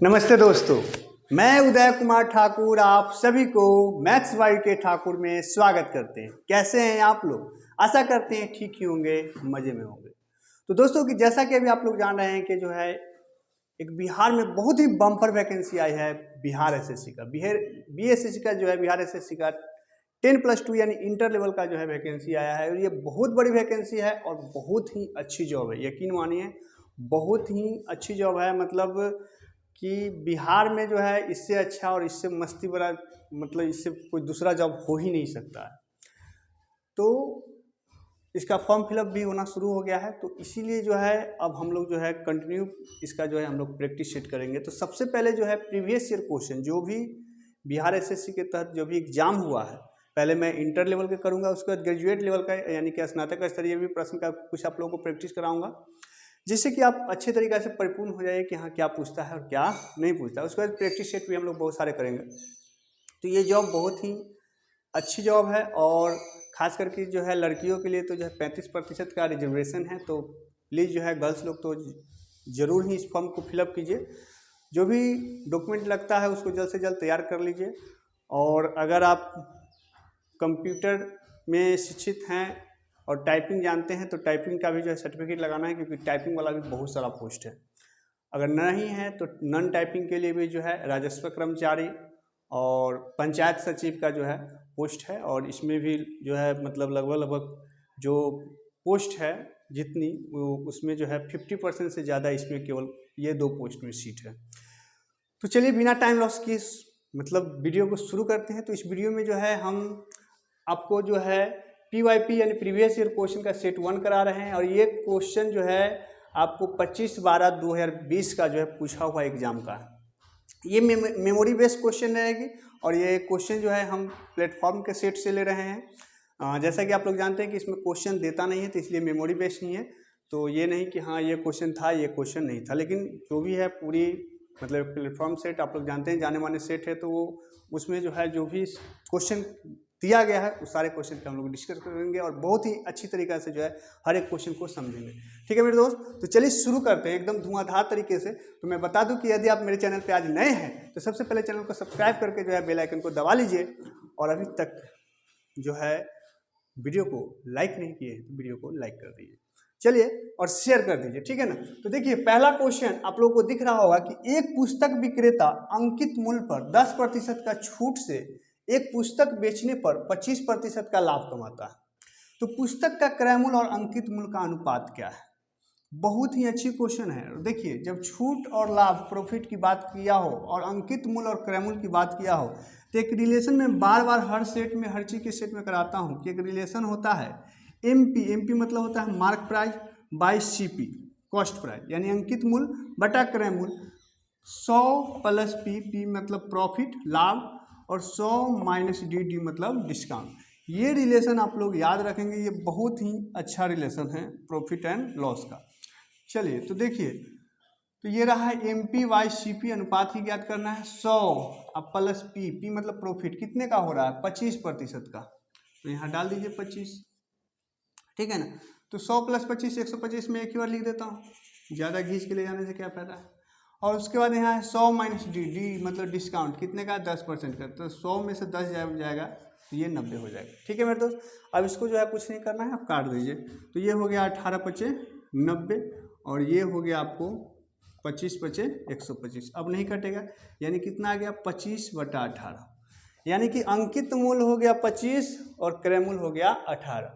नमस्ते दोस्तों, मैं उदय कुमार ठाकुर आप सभी को मैथ्स वाई के ठाकुर में स्वागत करते हैं। कैसे हैं आप लोग? आशा करते हैं ठीक ही होंगे, मज़े में होंगे। तो दोस्तों कि जैसा कि अभी आप लोग जान रहे हैं कि जो है एक बिहार में बहुत ही बम्पर वैकेंसी आई है बिहार एसएससी का। बीएसएससी का जो है बिहार एसएससी का 10+2 यानी इंटर लेवल का जो है वैकेंसी आया है और ये बहुत बड़ी वैकेंसी है और बहुत ही अच्छी जॉब है। यकीन मानिए बहुत ही अच्छी जॉब है, मतलब कि बिहार में जो है इससे अच्छा और इससे मस्ती भरा मतलब इससे कोई दूसरा जॉब हो ही नहीं सकता है। तो इसका फॉर्म फिलअप भी होना शुरू हो गया है, तो इसीलिए जो है अब हम लोग जो है कंटिन्यू इसका जो है हम लोग प्रैक्टिस सेट करेंगे। तो सबसे पहले जो है प्रीवियस ईयर क्वेश्चन जो भी बिहार एसएससी के तहत जो भी एग्जाम हुआ है, पहले मैं इंटर लेवल का करूँगा, उसके बाद ग्रेजुएट लेवल का यानी कि स्नातक स्तरीय भी प्रश्न का कुछ आप लोगों को प्रैक्टिस कराऊंगा, जिससे कि आप अच्छे तरीक़े से परिपूर्ण हो जाइए कि हाँ क्या पूछता है और क्या नहीं पूछता है। उसके बाद प्रैक्टिस सेट भी हम लोग बहुत सारे करेंगे। तो ये जॉब बहुत ही अच्छी जॉब है और ख़ास करके जो है लड़कियों के लिए तो जो है 35% का रिजर्वेशन है। तो प्लीज़ जो है गर्ल्स लोग तो ज़रूर ही इस फॉर्म को फिलअप कीजिए। जो भी डॉक्यूमेंट लगता है उसको जल्द से जल्द तैयार कर लीजिए। और अगर आप कंप्यूटर में शिक्षित हैं और टाइपिंग जानते हैं तो टाइपिंग का भी जो है सर्टिफिकेट लगाना है, क्योंकि टाइपिंग वाला भी बहुत सारा पोस्ट है। अगर नहीं है तो नॉन टाइपिंग के लिए भी जो है राजस्व कर्मचारी और पंचायत सचिव का जो है पोस्ट है, और इसमें भी जो है मतलब लगभग जो पोस्ट है जितनी उसमें जो है 50% से ज़्यादा इसमें केवल ये 2 पोस्ट में सीट है। तो चलिए बिना टाइम लॉस किए मतलब वीडियो को शुरू करते हैं। तो इस वीडियो में जो है हम आपको जो है PYP यानी प्रीवियस ईयर क्वेश्चन का सेट 1 करा रहे हैं, और ये क्वेश्चन जो है आपको 25/12/2020 का जो है पूछा हुआ एग्जाम का है। ये मेमोरी बेस्ड क्वेश्चन रहेगी और ये क्वेश्चन जो है हम प्लेटफॉर्म के सेट से ले रहे हैं। जैसा कि आप लोग जानते हैं कि इसमें क्वेश्चन देता नहीं है, तो इसलिए मेमोरी बेस्ड नहीं है। तो ये नहीं कि हाँ ये क्वेश्चन था ये क्वेश्चन नहीं था, लेकिन जो भी है पूरी मतलब प्लेटफॉर्म सेट आप लोग जानते हैं जाने माने सेट है, तो वो उसमें जो है जो भी क्वेश्चन दिया गया है उस सारे क्वेश्चन पे हम लोग डिस्कस करेंगे और बहुत ही अच्छी तरीक़े से जो है हर एक क्वेश्चन को समझेंगे। ठीक है मेरे दोस्त, तो चलिए शुरू करते हैं एकदम धुआंधार तरीके से। तो मैं बता दूं कि यदि आप मेरे चैनल पे आज नए हैं तो सबसे पहले चैनल को सब्सक्राइब करके जो है बेल आइकन को दबा लीजिए, और अभी तक जो है वीडियो को लाइक नहीं किए तो वीडियो को लाइक कर दीजिए, चलिए, और शेयर कर दीजिए, ठीक है ना। तो देखिए पहला क्वेश्चन आप लोगों को दिख रहा होगा कि एक पुस्तक विक्रेता अंकित मूल्य पर 10% का छूट से एक पुस्तक बेचने पर 25% का लाभ कमाता है। तो पुस्तक का क्रय मूल्य और अंकित मूल्य का अनुपात क्या है? बहुत ही अच्छी क्वेश्चन है। देखिए जब छूट और लाभ प्रॉफिट की बात किया हो और अंकित मूल्य और क्रय मूल्य की बात किया हो, तो एक रिलेशन में बार बार हर सेट में हर चीज़ के सेट में कराता हूँ कि एक रिलेशन होता है एमपी मतलब होता है mark price by CP cost price, यानी अंकित मूल्य बटा क्रय मूल्य। 100 प्लस पी मतलब प्रॉफिट लाभ, और 100 माइनस डी मतलब डिस्काउंट। ये रिलेशन आप लोग याद रखेंगे, ये बहुत ही अच्छा रिलेशन है प्रॉफिट एंड लॉस का। चलिए तो देखिए, तो ये रहा है MP/CP अनुपात ही ज्ञात करना है। 100 अब प्लस पी मतलब प्रॉफिट कितने का हो रहा है 25% का, तो यहाँ डाल दीजिए 25, ठीक है ना। तो 100 प्लस 25 125 में एक ही बार लिख देता हूँ, ज़्यादा घींच के ले जाने से क्या फायदा है। और उसके बाद यहाँ है 100 माइनस डी मतलब डिस्काउंट कितने का 10% का, तो 100 में से 10 जाएगा तो ये 90 हो जाएगा। ठीक है मेरे दोस्त, अब इसको जो है कुछ नहीं करना है, आप काट दीजिए। तो ये हो गया 18×5 90, और ये हो गया आपको 25×5 125। अब नहीं कटेगा, यानी कितना आ गया 25/18, यानी कि अंकित मूल्य हो गया 25 और क्रय मूल्य हो गया 18।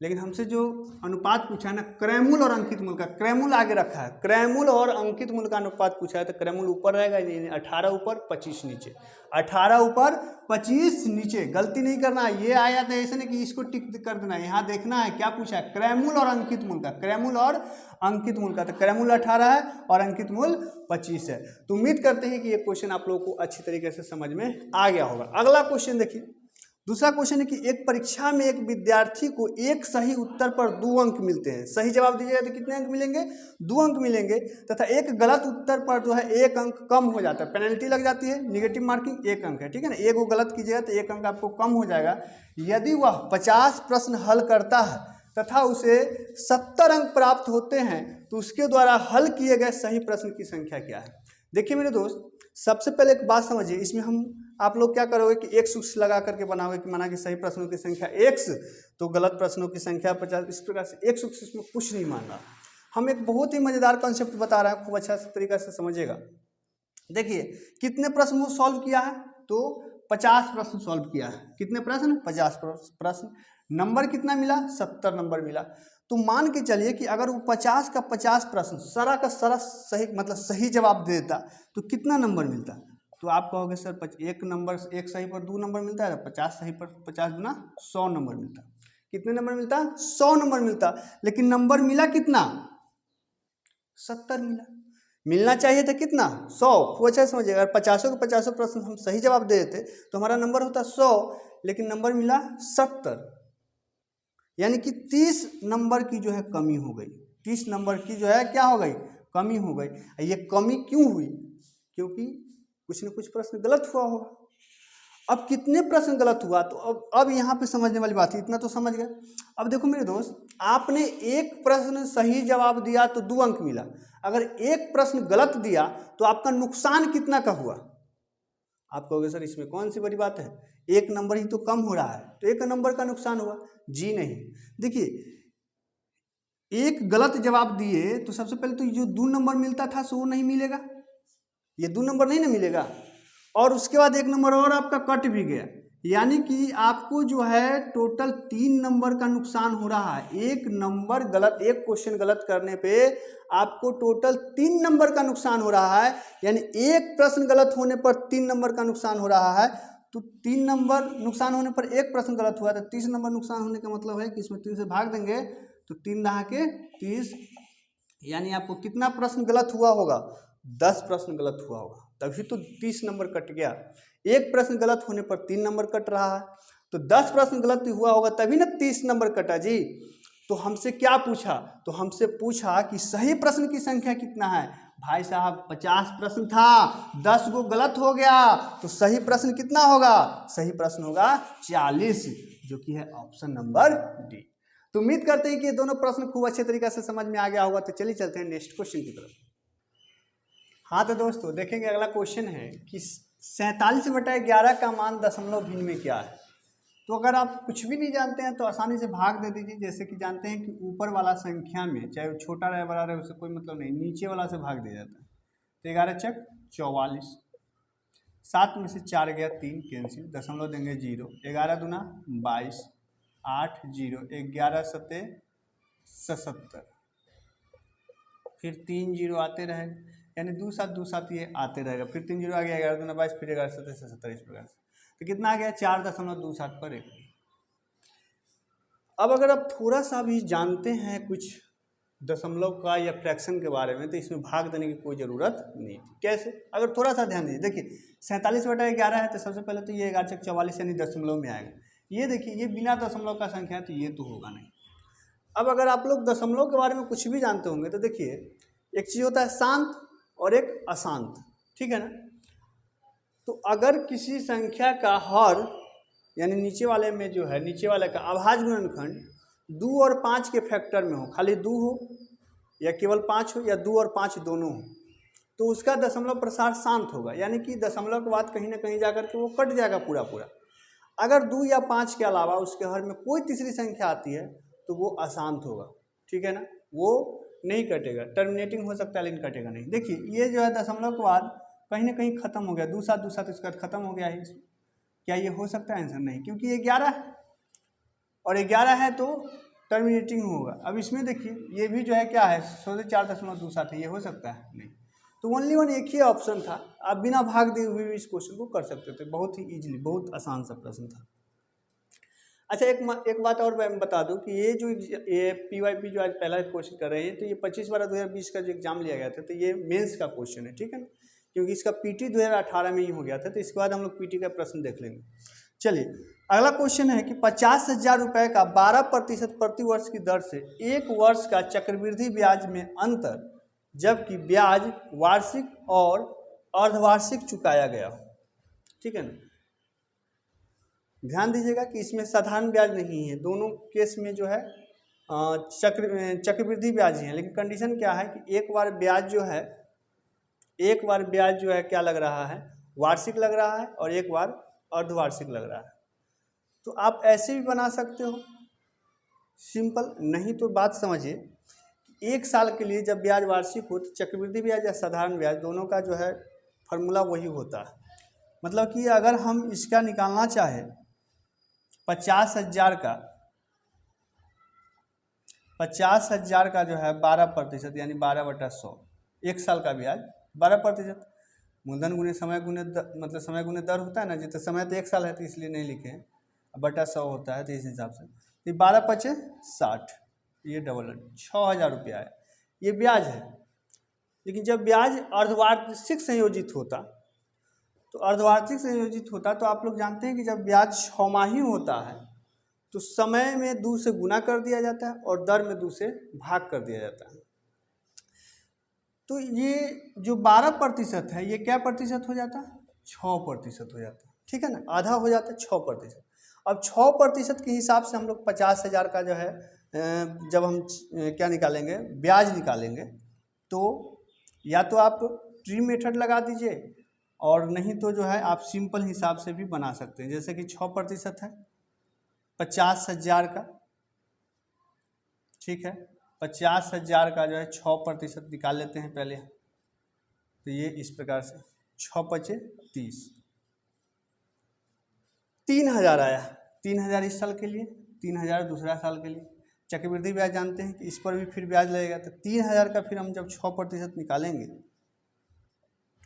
लेकिन हमसे जो अनुपात पूछा है ना क्रय मूल्य और अंकित मूल्य का, क्रय मूल्य आगे रखा है, क्रय मूल्य और अंकित मूल्य का अनुपात पूछा है, तो क्रय मूल्य ऊपर रहेगा, 18 ऊपर 25 नीचे, 18 ऊपर 25 नीचे, गलती नहीं करना। ये आया तो ऐसे नहीं कि इसको टिक कर देना, यहाँ देखना है क्या पूछा है, क्रय मूल्य और अंकित मूल्य का, क्रय मूल्य और अंकित मूल्य का। तो क्रय मूल्य 18 है और अंकित मूल्य 25 है। तो उम्मीद करते हैं कि ये क्वेश्चन आप लोगों को अच्छी तरीके से समझ में आ गया होगा। अगला क्वेश्चन देखिए, दूसरा क्वेश्चन है कि एक परीक्षा में एक विद्यार्थी को एक सही उत्तर पर 2 अंक मिलते हैं। सही जवाब दीजिएगा तो कितने अंक मिलेंगे? 2 अंक मिलेंगे, तथा एक गलत उत्तर पर जो है 1 अंक कम हो जाता है, पेनल्टी लग जाती है, निगेटिव मार्किंग 1 अंक है, ठीक है ना। एक वो गलत कीजिएगा तो 1 अंक आपको कम हो जाएगा। यदि वह 50 प्रश्न हल करता है तथा उसे 70 अंक प्राप्त होते हैं तो उसके द्वारा हल किए गए सही प्रश्न की संख्या क्या है? देखिए मेरे दोस्त, सबसे पहले एक बात समझिए, इसमें हम आप लोग क्या करोगे कि एक्स उक्स लगा करके बनाओगे कि माना कि सही प्रश्नों की संख्या एक्स तो गलत प्रश्नों की संख्या 50, इस प्रकार से एक्स उक्स इसमें कुछ नहीं मान रहा। हम एक बहुत ही मजेदार कॉन्सेप्ट बता रहे हैं, खूब अच्छा तरीका से समझिएगा। देखिए कितने प्रश्न वो सॉल्व किया है, तो 50 प्रश्न सॉल्व किया है। कितने प्रश्न? 50 प्रश्न। नंबर कितना मिला? 70 नंबर मिला। तो मान के चलिए कि अगर वो 50 का 50 प्रश्न सारा का सारा सही मतलब सही जवाब दे देता तो कितना नंबर मिलता? तो आप कहोगे सर एक नंबर, एक सही पर 2 नंबर मिलता है, 50 सही पर 50 गुना 100 नंबर मिलता। कितने नंबर मिलता? 100 नंबर मिलता। लेकिन नंबर मिला कितना? 70 मिला। मिलना चाहिए था कितना? 100। खूब अच्छा समझिए, अगर 50 के 50 प्रश्न हम सही जवाब दे देते तो हमारा नंबर होता 100, लेकिन नंबर मिला 70, यानी कि 30 नंबर की जो है कमी हो गई। 30 नंबर की जो है क्या हो गई? कमी हो गई। ये कमी क्यों हुई? क्योंकि कुछ न कुछ प्रश्न गलत हुआ होगा। अब कितने प्रश्न गलत हुआ, तो अब यहाँ पे समझने वाली बात है, इतना तो समझ गए। अब देखो मेरे दोस्त, आपने एक प्रश्न सही जवाब दिया तो 2 अंक मिला, अगर एक प्रश्न गलत दिया तो आपका नुकसान कितना का हुआ? आप कहोगे सर इसमें कौन सी बड़ी बात है, एक नंबर ही तो कम हो रहा है, तो एक नंबर का नुकसान हुआ। जी नहीं, देखिए एक गलत जवाब दिए तो सबसे पहले तो जो 2 नंबर मिलता था सो वो नहीं मिलेगा, ये 2 नंबर नहीं ना मिलेगा, और उसके बाद 1 नंबर और आपका कट भी गया, यानी कि आपको जो है टोटल 3 नंबर का नुकसान हो रहा है। एक नंबर गलत, एक क्वेश्चन गलत करने पे आपको टोटल 3 नंबर का नुकसान हो रहा है, यानी एक प्रश्न गलत होने पर 3 नंबर का नुकसान हो रहा है। तो 3 नंबर नुकसान होने पर एक प्रश्न गलत हुआ, तो 30 नंबर नुकसान होने का मतलब है कि इसमें 3 से भाग देंगे तो 3 दहा के 30, यानी आपको कितना प्रश्न गलत हुआ होगा? 10 प्रश्न गलत हुआ होगा, तभी तो 30 नंबर कट गया। एक प्रश्न गलत होने पर 3 नंबर कट रहा है, तो 10 प्रश्न गलत हुआ होगा तभी ना 30 नंबर कटा जी। तो हमसे क्या पूछा? तो हमसे पूछा कि सही प्रश्न की संख्या कितना है। भाई साहब 50 प्रश्न था, 10 गो गलत हो गया, तो सही प्रश्न कितना होगा? सही प्रश्न होगा 40, जो कि है ऑप्शन नंबर डी। तो उम्मीद करते हैं कि ये दोनों प्रश्न खूब अच्छे तरीके से समझ में आ गया होगा। तो चलिए चलते हैं नेक्स्ट क्वेश्चन की तरफ। हाँ तो दोस्तों देखेंगे, अगला क्वेश्चन है कि 47/11 का मान दशमलव भिन्न में क्या है। तो अगर आप कुछ भी नहीं जानते हैं तो आसानी से भाग दे दीजिए। जैसे कि जानते हैं कि ऊपर वाला संख्या में चाहे वो छोटा रहे बड़ा रहे उससे कोई मतलब नहीं, नीचे वाला से भाग दिया जाता है। तो 11 चक 44, 7 में से 4 गया 3 कैंसिल, दशमलव देंगे 0, 11 दूना 22, 8 0, 11 सते 77, फिर 3 0 आते रहे, यानी 2 7 2 7 ये आते रहेगा, फिर 3 0 आ गया, 11 दूना 22, फिर 11 सते 77, इस प्रकार से। तो कितना आ गया? 4.27 पर 1। अब अगर आप थोड़ा सा भी जानते हैं कुछ दशमलव का या फ्रैक्शन के बारे में तो इसमें भाग देने की कोई ज़रूरत नहीं। कैसे? अगर थोड़ा सा ध्यान दीजिए, देखिए 47/11 है तो सबसे पहले तो ये 11 चक 44 यानी दशमलव में आएगा। ये देखिए ये बिना दशमलव का संख्या है तो ये तो होगा नहीं। अब अगर आप लोग दशमलव के बारे में कुछ भी जानते होंगे तो देखिए एक चीज़ होता है शांत और एक अशांत, ठीक है ना। तो अगर किसी संख्या का हर यानी नीचे वाले में जो है नीचे वाले का अभाज्य गुणनखंड 2 और 5 के फैक्टर में हो, खाली 2 हो या केवल 5 हो या 2 और 5 दोनों हो, तो उसका दशमलव प्रसार शांत होगा, यानी कि दशमलव के बाद कहीं ना कहीं जाकर के वो कट जाएगा पूरा पूरा। अगर 2 या 5 के अलावा उसके हर में कोई तीसरी संख्या आती है तो वो अशांत होगा, ठीक है ना, वो नहीं कटेगा, टर्मिनेटिंग हो सकता है लेकिन कटेगा नहीं। देखिए ये जो है दशमलव के बाद कहीं ना कहीं खत्म हो गया, 2 7 2 7 इसका खत्म हो गया है। क्या ये हो सकता है आंसर? नहीं, क्योंकि ये 11 है और 11 है तो टर्मिनेटिंग होगा। अब इसमें देखिए ये भी जो है क्या है, 4.27 है, ये हो सकता है? नहीं। तो ओनली वन एक ही ऑप्शन था, आप बिना भाग दिए हुए भी इस क्वेश्चन को कर सकते थे, बहुत ही इजीली, बहुत आसान सा प्रश्न था। अच्छा एक बात और मैं बता दूं कि ये जो ये PYP जो आज पहला क्वेश्चन कर रहे हैं तो ये 25/12/2020 का जो एग्जाम लिया गया था तो ये मेंस का क्वेश्चन है, ठीक है ना, क्योंकि इसका PT 2018 में ही हो गया था। तो इसके बाद हम लोग PT का प्रश्न देख लेंगे। चलिए अगला क्वेश्चन है कि 50,000 रुपये का 12% प्रति वर्ष की दर से 1 वर्ष का चक्रवृद्धि ब्याज में अंतर, जबकि ब्याज वार्षिक और अर्धवार्षिक चुकाया गया हो, ठीक है ना। ध्यान दीजिएगा कि इसमें साधारण ब्याज नहीं है, दोनों केस में जो है चक्रवृद्धि ब्याज ही है, लेकिन कंडीशन क्या है कि एक बार ब्याज जो है एक बार ब्याज जो है क्या लग रहा है, वार्षिक लग रहा है, और एक बार अर्धवार्षिक लग रहा है। तो आप ऐसे भी बना सकते हो सिंपल, नहीं तो बात समझिए, एक साल के लिए जब ब्याज वार्षिक हो तो चक्रवृद्धि ब्याज या साधारण ब्याज दोनों का जो है फॉर्मूला वही होता है। मतलब कि अगर हम इसका निकालना चाहें 50,000 का, 50,000 का जो है 12% यानी 12/100, एक साल का ब्याज 12%, मूलधन गुने समय गुने मतलब समय गुने दर होता है ना, जितना समय तो एक साल है तो इसलिए नहीं लिखे हैं, बटा 100 होता है तो इस हिसाब से, तो 12×5 = 60, ये डबल 6,000 रुपया है, ये ब्याज है। लेकिन जब ब्याज अर्धवार्षिक संयोजित होता, तो अर्धवार्षिक संयोजित होता तो आप लोग जानते हैं कि जब ब्याज 6 माही होता है तो समय में 2 से गुना कर दिया जाता है और दर में 2 से भाग कर दिया जाता है। तो ये जो 12% है ये क्या प्रतिशत हो जाता है, 6% हो जाता है, ठीक है ना, आधा हो जाता है 6%। अब 6% के हिसाब से हम लोग 50,000 का जो है जब हम क्या निकालेंगे, ब्याज निकालेंगे, तो या तो आप ट्री मेथड लगा दीजिए और नहीं तो जो है आप सिंपल हिसाब से भी बना सकते हैं। जैसे कि 6% है 50,000 का, ठीक है, 50,000 का जो है 6% निकाल लेते हैं पहले, तो ये इस प्रकार से 6×5 = 30, 3,000 आया, 3,000 इस साल के लिए, 3,000 दूसरा साल के लिए। चक्रवृद्धि ब्याज जानते हैं कि इस पर भी फिर ब्याज लगेगा, तो 3,000 का फिर हम जब 6% निकालेंगे,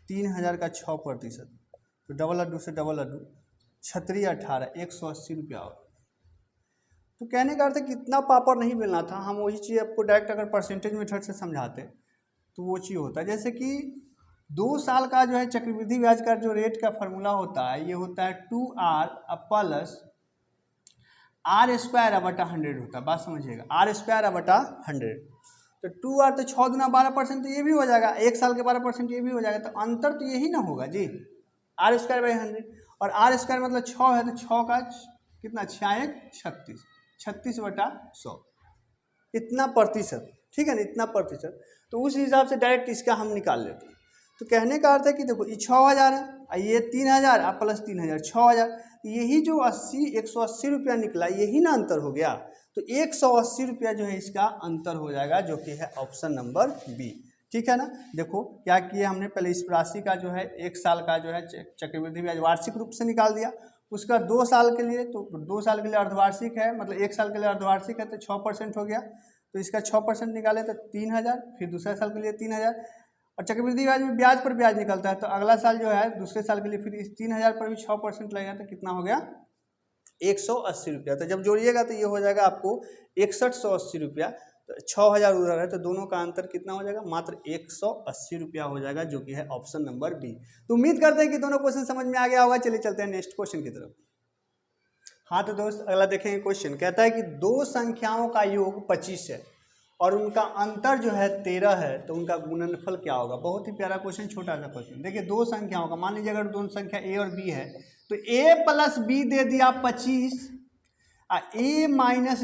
3,000 का 6%, तो डबल अड्डू से डबल अड्डू 18, 180 रुपया होगा। तो कहने का अर्थ है कि इतना पापड़ नहीं मिलना था, हम वही चीज़ आपको डायरेक्ट अगर परसेंटेज मेथड से समझाते तो वो चीज़ होता है। जैसे कि 2 साल का जो है चक्रवृद्धि ब्याज का जो रेट का फार्मूला होता है, ये होता है 2R + R² / 100 होता है, बात समझिएगा, R² / 100। तो 2R तो 6 × 12%, तो ये भी हो जाएगा, एक साल के 12% ये भी हो जाएगा, तो अंतर तो यही ना होगा जी, R² / 100, और R² मतलब 6 है, तो 6 का कितना, 6×1 = 36, 36/100, इतना प्रतिशत, ठीक है ना, इतना प्रतिशत। तो उस हिसाब से डायरेक्ट इसका हम निकाल लेते हैं। तो कहने का अर्थ है कि देखो ये 6,000 है, ये 3,000 + 3,000 6,000, यही जो 180 रुपया निकला, यही ना अंतर हो गया। तो 180 रुपया जो है इसका अंतर हो जाएगा, जो कि है ऑप्शन नंबर बी, ठीक है ना। देखो क्या किया हमने, पहले इस राशि का जो है एक साल का जो है चक्रवृद्धि ब्याज वार्षिक रूप से निकाल दिया, उसका 2 साल के लिए, तो 2 साल के लिए अर्धवार्षिक है, मतलब एक साल के लिए अर्धवार्षिक है, तो 6% हो गया, तो इसका 6% निकाले तो 3,000, फिर दूसरे साल के लिए 3,000, और चक्रवृद्धि ब्याज में ब्याज पर ब्याज निकलता है, तो अगला साल जो है दूसरे साल के लिए फिर इस 3,000 पर भी 6% लगेगा, तो कितना हो गया, 180 रुपया। तो जब जोड़िएगा तो ये हो जाएगा आपको 6180 रुपया, तो 6,000 उधर है, तो दोनों का अंतर कितना हो जाएगा, मात्र 180 रुपया हो जाएगा, जो कि है ऑप्शन नंबर बी। तो उम्मीद करते हैं कि दोनों क्वेश्चन समझ में आ गया होगा। चलिए चलते हैं नेक्स्ट क्वेश्चन की तरफ। हाँ तो दोस्त अगला देखेंगे क्वेश्चन, कहता है कि दो संख्याओं का योग 25 है और उनका अंतर जो है 13 है, तो उनका गुणनफल क्या होगा। बहुत ही प्यारा क्वेश्चन, छोटा सा क्वेश्चन। देखिए दो संख्याओं का, मान लीजिए अगर दोनों संख्या ए और बी है, तो a + b दे दिया 25, a -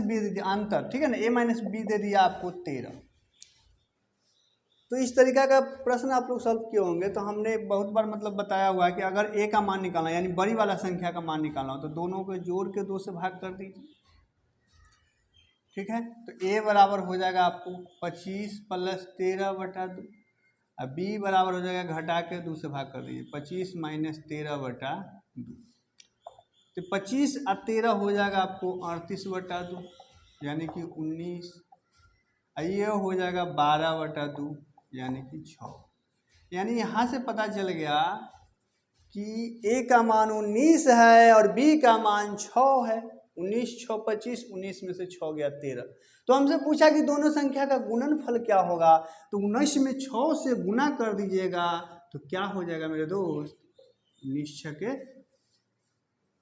b दे दिया अंतर, ठीक है ना, a - b दे दिया आपको 13। तो इस तरीका का प्रश्न आप लोग सॉल्व किए होंगे। तो हमने बहुत बार मतलब बताया हुआ है कि अगर a का मान निकालना यानी बड़ी वाला संख्या का मान निकालना हो, तो दोनों को जोड़ के 2 से भाग कर दीजिए, ठीक है। तो a बराबर हो जाएगा आपको 25 + 13/2, और b बराबर हो जाएगा, घटा के 2 से भाग कर दीजिए, 25 - 13/2, तो 25 और 13 हो जाएगा आपको 38/2, यानी कि 19, ये हो जाएगा 12/2, यानी कि 6। यानी यहाँ से पता चल गया कि a का मान 19 है और b का मान 6 है। 19 × 6 = 25, 19 में से 6 गया 13। तो हमसे पूछा कि दोनों संख्या का गुणनफल क्या होगा, तो 19 में 6 से गुना कर दीजिएगा, तो क्या हो जाएगा मेरे दोस्त, 19 ×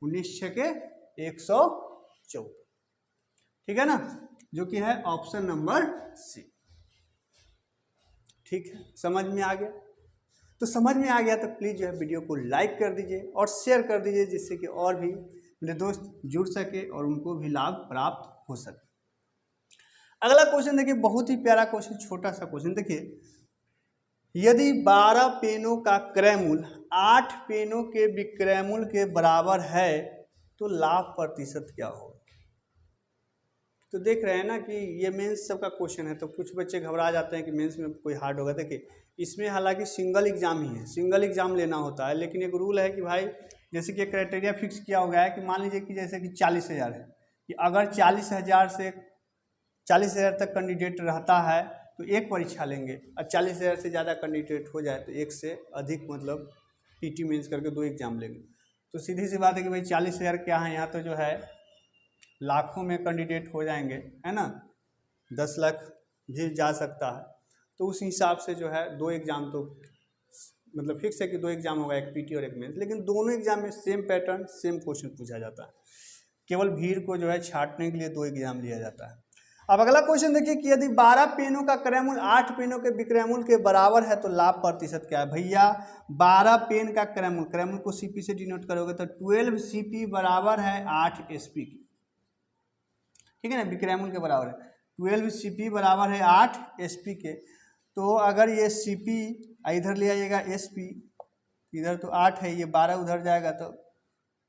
114, ठीक है ना, जो कि है ऑप्शन नंबर सी। ठीक है, समझ में आ गया। तो समझ में आ गया तो प्लीज़ जो है वीडियो को लाइक कर दीजिए और शेयर कर दीजिए, जिससे कि और भी मेरे दोस्त जुड़ सके और उनको भी लाभ प्राप्त हो सके। अगला क्वेश्चन देखिए, बहुत ही प्यारा क्वेश्चन, छोटा सा क्वेश्चन। देखिए यदि 12 पेनों का क्रय मूल्य 8 पेनों के विक्रय मूल्य के बराबर है तो लाभ प्रतिशत क्या होगा। तो देख रहे हैं ना कि ये मेंस सबका क्वेश्चन है, तो कुछ बच्चे घबरा जाते हैं कि मेंस में कोई हार्ड होगा। देखिए इसमें हालांकि सिंगल एग्जाम ही है, सिंगल एग्जाम लेना होता है, लेकिन एक रूल है कि भाई जैसे कि क्राइटेरिया फिक्स किया हो गया है कि मान लीजिए कि जैसे कि 40,000 है, कि अगर 40,000 तक कैंडिडेट रहता है तो एक परीक्षा लेंगे, और 40,000 से ज़्यादा कैंडिडेट हो जाए तो एक से अधिक मतलब पीटी मेंस करके 2 एग्जाम लेंगे। तो सीधी सी बात है कि भाई 40,000 क्या है, यहाँ तो जो है लाखों में कैंडिडेट हो जाएंगे, है ना, 10 लाख भी जा सकता है। तो उस हिसाब से जो है 2 एग्ज़ाम तो मतलब फिक्स है कि 2 एग्ज़ाम होगा, एक पीटी और एक मेंस, लेकिन दोनों एग्जाम में सेम पैटर्न सेम क्वेश्चन पूछा जाता है, केवल भीड़ को जो है छांटने के लिए 2 एग्जाम लिया जाता है। अब अगला क्वेश्चन देखिए कि यदि 12 पेनों का क्रय मूल्य 8 पेनों के विक्रय मूल्य के बराबर है तो लाभ प्रतिशत क्या है। भैया 12 पेन का क्रय मूल्य को सीपी से डिनोट करोगे तो 12 सीपी बराबर है 8 एसपी की, ठीक है ना, विक्रय मूल्य के बराबर है। 12 सीपी बराबर है 8 एसपी के। तो अगर ये सीपी इधर ले आइएगा एसपी, इधर तो 8 है, ये 12 उधर जाएगा तो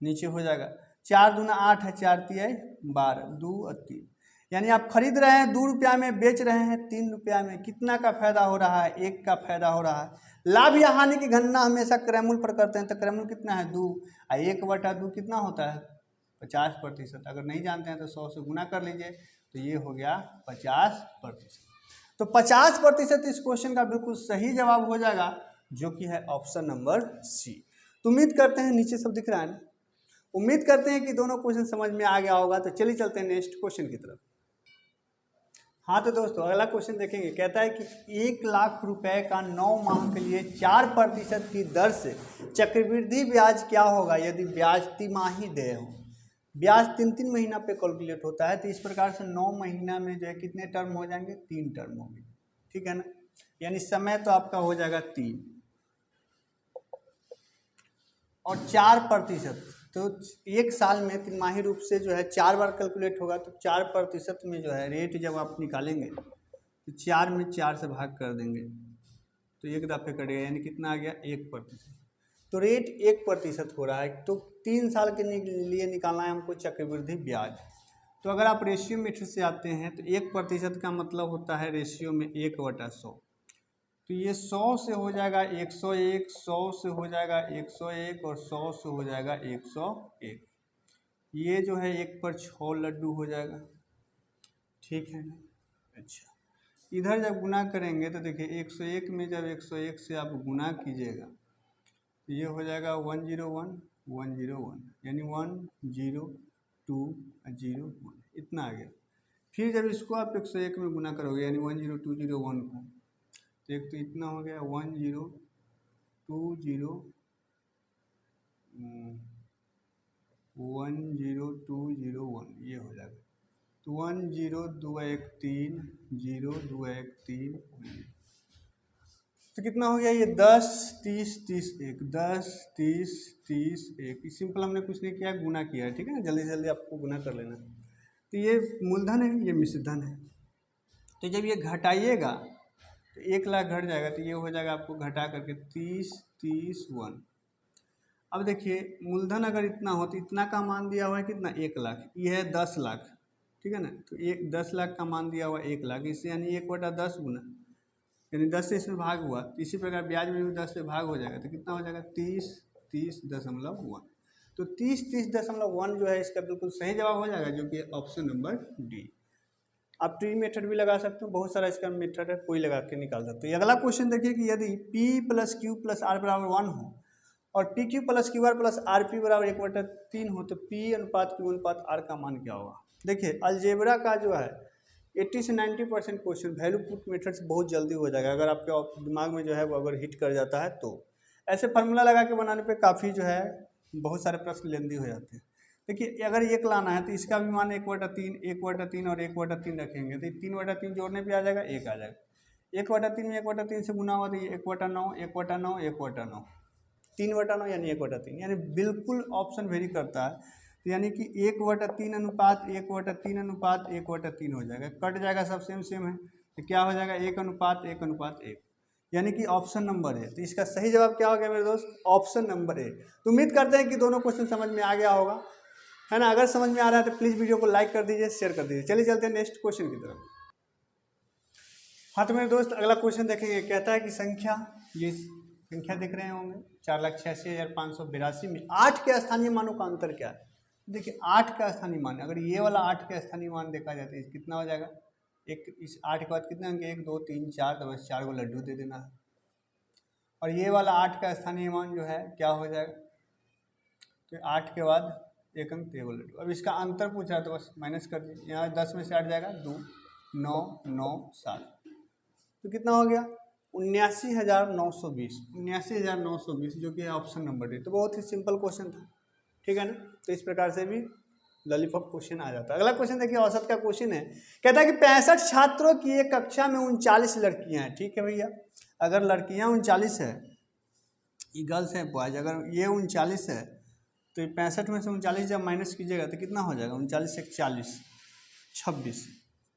नीचे हो जाएगा, 4 दूना 8 है, 4 तिया 12, 2 और 3, यानी आप खरीद रहे हैं 2 रुपया में, बेच रहे हैं 3 रुपया में, कितना का फायदा हो रहा है, 1 का फायदा हो रहा है। लाभ या हानि की गणना हमेशा क्रय मूल्य पर करते हैं, तो क्रय मूल्य कितना है 2, 1/2 कितना होता है 50%। अगर नहीं जानते हैं तो 100 से गुना कर लीजिए, तो ये हो गया 50%। तो 50% इस क्वेश्चन का बिल्कुल सही जवाब हो जाएगा, जो कि है ऑप्शन नंबर सी। तो उम्मीद करते हैं नीचे सब दिख रहा है ना, उम्मीद करते हैं कि दोनों क्वेश्चन समझ में आ गया होगा। तो चलिए चलते हैं नेक्स्ट क्वेश्चन की तरफ। हाँ तो दोस्तों अगला क्वेश्चन देखेंगे, कहता है कि 1 लाख रुपए का 9 माह के लिए 4% की दर से चक्रवृद्धि ब्याज क्या होगा यदि ब्याज तिमाही देय हो। ब्याज 3-3 महीना पे कैलकुलेट होता है, तो इस प्रकार से 9 महीना में जो है कितने टर्म हो जाएंगे, 3 टर्म होंगे, ठीक है ना, यानी समय तो आपका हो जाएगा 3 और 4%, तो 1 साल में तिमाही रूप से जो है 4 बार कैलकुलेट होगा, तो 4% में जो है रेट जब आप निकालेंगे तो 4 में 4 से भाग कर देंगे तो एक दफ़े कटेगा, यानी कितना आ गया 1%। तो रेट 1% हो रहा है, तो 3 साल के लिए निकालना है हमको चक्रवृद्धि ब्याज। तो अगर आप रेशियो मेथड से आते हैं तो 1% का मतलब होता है रेशियो में 1/100, तो ये 100 से हो जाएगा 101, 100 से हो जाएगा 101 और 100 से हो जाएगा 101। ये जो है 1 पर 6 लड्डू हो जाएगा, ठीक है ना। अच्छा इधर जब गुना करेंगे तो देखिए 101 में जब 101 से आप गुना कीजिएगा तो ये हो जाएगा 101 101, यानी 10201 इतना आ गया। फिर जब इसको आप 101 में गुना करोगे यानी 10201 को, तो एक तो इतना हो गया 10201 ये हो जाएगा, तो 10213 0213, तो कितना हो गया ये 10 30 30 1 10 30 30 1। सिंपल हमने कुछ नहीं किया, गुना किया है, ठीक है ना, जल्दी जल्दी आपको गुना कर लेना। तो ये मूलधन है, ये मिश्रधन है, तो जब ये घटाइएगा तो 1 लाख घट जाएगा, तो ये हो जाएगा आपको घटा करके 30 30 1। अब देखिए मूलधन अगर इतना हो तो इतना का मान दिया हुआ है कितना 1 लाख, ये है 10 लाख, ठीक है ना, तो 10 लाख का मान दिया हुआ 1 लाख, इससे यानी 1/10 गुना, यानी 10 से इसमें भाग हुआ। इसी प्रकार ब्याज में भी 10 से भाग हो जाएगा, तो कितना हो जाएगा 30 30.1। तो 30 30.1 जो है इसका बिल्कुल सही जवाब हो जाएगा, जो कि ऑप्शन नंबर डी। आप ट्री मेथड भी लगा सकते हो, बहुत सारा इसका मेथड है, कोई लगा के निकाल सकते हो। अगला क्वेश्चन देखिए कि यदि P + Q + R = 1 हो और PQ + QR + RP = 1/3 हो, तो P/Q/R का मान क्या होगा। देखिए अलजेब्रा का जो है 80 से 90% क्वेश्चन वैल्यू पुट मेथड से बहुत जल्दी हो जाएगा, अगर आपके दिमाग में जो है वो अगर हिट कर जाता है तो। ऐसे फार्मूला लगा के बनाने पे काफ़ी जो है बहुत सारे प्रश्न लेंदी हो जाते हैं। देखिए अगर 1 लाना है तो इसका भी मान 1/3 1/3 और 1/3 रखेंगे, तो 3/3 जोड़ने पे आ जाएगा 1 आ जाएगा। 1/3 में 1/3 से गुना हुआ तो ये 1/9 1/9 1/9, 3/9 यानी 1/3, यानी बिल्कुल ऑप्शन वेरी करता है। तो यानी कि 1/3 अनुपात 1/3 अनुपात 1/3 हो जाएगा, कट जाएगा, सब सेम सेम है, तो क्या हो जाएगा 1 अनुपात 1 अनुपात 1, यानी कि ऑप्शन नंबर है। तो इसका सही जवाब क्या हो गया मेरे दोस्त? ऑप्शन नंबर है। तो उम्मीद करते हैं कि दोनों क्वेश्चन समझ में आ गया होगा, है ना। अगर समझ में आ रहा है तो प्लीज़ वीडियो को लाइक कर दीजिए, शेयर कर दीजिए। चलिए चलते हैं नेक्स्ट क्वेश्चन की तरफ। हाँ तो मेरे दोस्त अगला क्वेश्चन देखेंगे। कहता है कि संख्या, ये संख्या दिख रहे होंगे 4,86,582 में 8 के स्थानीय मानों का अंतर क्या है? देखिए 8 का स्थानीय मान, अगर ये वाला 8 का स्थानीय मान देखा जाए तो कितना हो जाएगा? एक इस 8 के बाद कितने अंक? 1 2 3 4, तो बस 4 को लड्डू दे देना है। और ये वाला 8 का स्थानीय मान जो है क्या हो जाएगा? तो 8 के बाद 1 अंक, 1 लड्डू। अब इसका अंतर पूछ रहा है तो बस माइनस कर दीजिए। यहाँ 10 में से 8 जाएगा 2, 9 9 7, तो कितना हो गया? 79,920। 79,920 जो कि है ऑप्शन नंबर डी। तो बहुत ही सिंपल क्वेश्चन था, ठीक है ना। तो इस प्रकार से भी लॉलीपॉप क्वेश्चन आ जाता है। अगला क्वेश्चन देखिए, औसत का क्वेश्चन है। कहता है कि 65 छात्रों की एक कक्षा में 39 लड़कियां हैं, ठीक है भैया। अगर लड़कियां 39 है, ये गर्ल्स है बॉयज, अगर ये 39 है तो 65 में से 39 जब माइनस कीजिएगा तो कितना हो जाएगा? 39 से 40,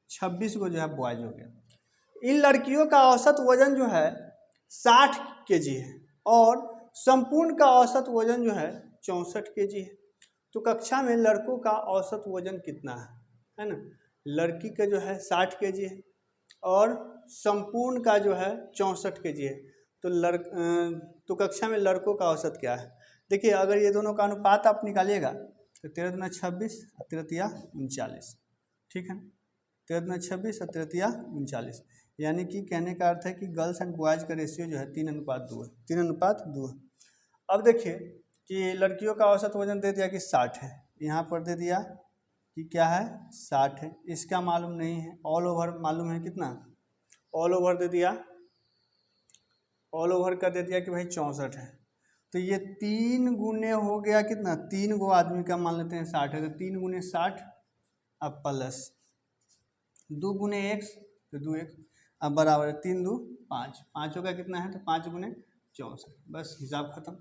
26 को जो है बॉयज हो गया। इन लड़कियों का औसत वजन जो है 60 केजी है और संपूर्ण का औसत वजन जो है 64 केजी है। तो कक्षा में लड़कों का औसत वजन कितना है ना। लड़की का जो है 60 केजी है और संपूर्ण का जो है 64 केजी है। तो कक्षा में लड़कों का औसत क्या है? देखिए अगर ये दोनों का अनुपात आप निकालिएगा तो 13 दूना 26 और 13 तिया 39, ठीक है। 13 दूना 26 और 13 तिया 39, यानी कि कहने का अर्थ है कि गर्ल्स एंड बॉयज़ का रेशियो जो है 3:2 है, 3:2 है। अब देखिए कि लड़कियों का औसत वजन दे दिया कि 60 है, यहाँ पर दे दिया कि क्या है? 60 है। इसका मालूम नहीं है, ऑल ओवर मालूम है कितना? ऑल ओवर दे दिया, ऑल ओवर का दे दिया कि भाई 64 है। तो ये 3 गुने हो गया कितना? 3 गो आदमी का मान लेते हैं 60 है, तो 3 गुने 60 अब प्लस 2 गुने x तो 2x, अब बराबर है 3 2 5, 5 का कितना है? तो 5 गुने 64, बस हिसाब खत्म।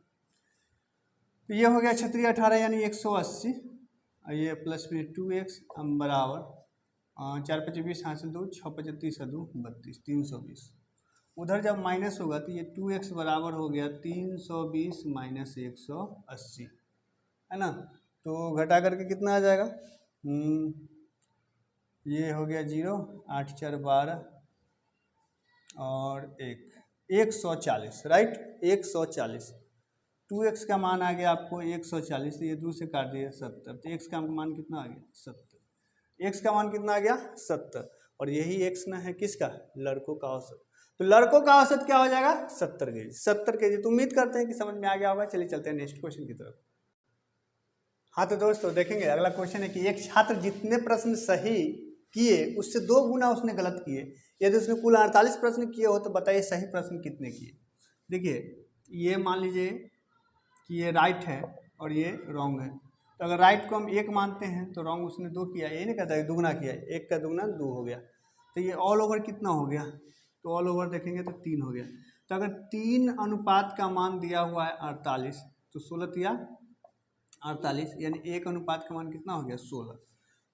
तो ये हो गया 36 18 यानी 180, और ये प्लस में 2x अब बराबर 4 5 20 हाथ से 2, 6 5 30 2 32, 320। उधर जब माइनस होगा तो ये 2x बराबर हो गया 320 माइनस 180, है ना। तो घटा करके कितना आ जाएगा? ये हो गया 0, 8 4 12 और 140, राइट। 140, 2x का मान आ गया आपको 140, तो ये 2 से काट दिया 70, तो x का मान कितना आ गया? 70। x का मान कितना आ गया? 70। और यही x ना है किसका? लड़कों का औसत। तो लड़कों का औसत क्या हो जाएगा? 70 केजी, 70 केजी। तो उम्मीद करते हैं कि समझ में आ गया होगा। चलिए चलते हैं नेक्स्ट क्वेश्चन की तरफ। हाँ तो दोस्तों देखेंगे, अगला क्वेश्चन है कि एक छात्र जितने प्रश्न सही किए उससे 2 गुना उसने गलत किए। यदि उसने कुल 48 प्रश्न किए हो तो बताइए सही प्रश्न कितने किए। देखिए ये मान लीजिए कि ये राइट है और ये रॉन्ग है। तो अगर राइट को हम 1 मानते हैं तो रॉन्ग उसने 2 किया, ये नहीं कहता है दुगना किया, 1 का दुगना 2 हो गया। तो ये ऑल ओवर कितना हो गया? तो ऑल ओवर देखेंगे तो 3 हो गया। तो अगर 3 अनुपात का मान दिया हुआ है 48, तो 16 तिया 48, यानी 1 अनुपात का मान कितना हो गया? 16।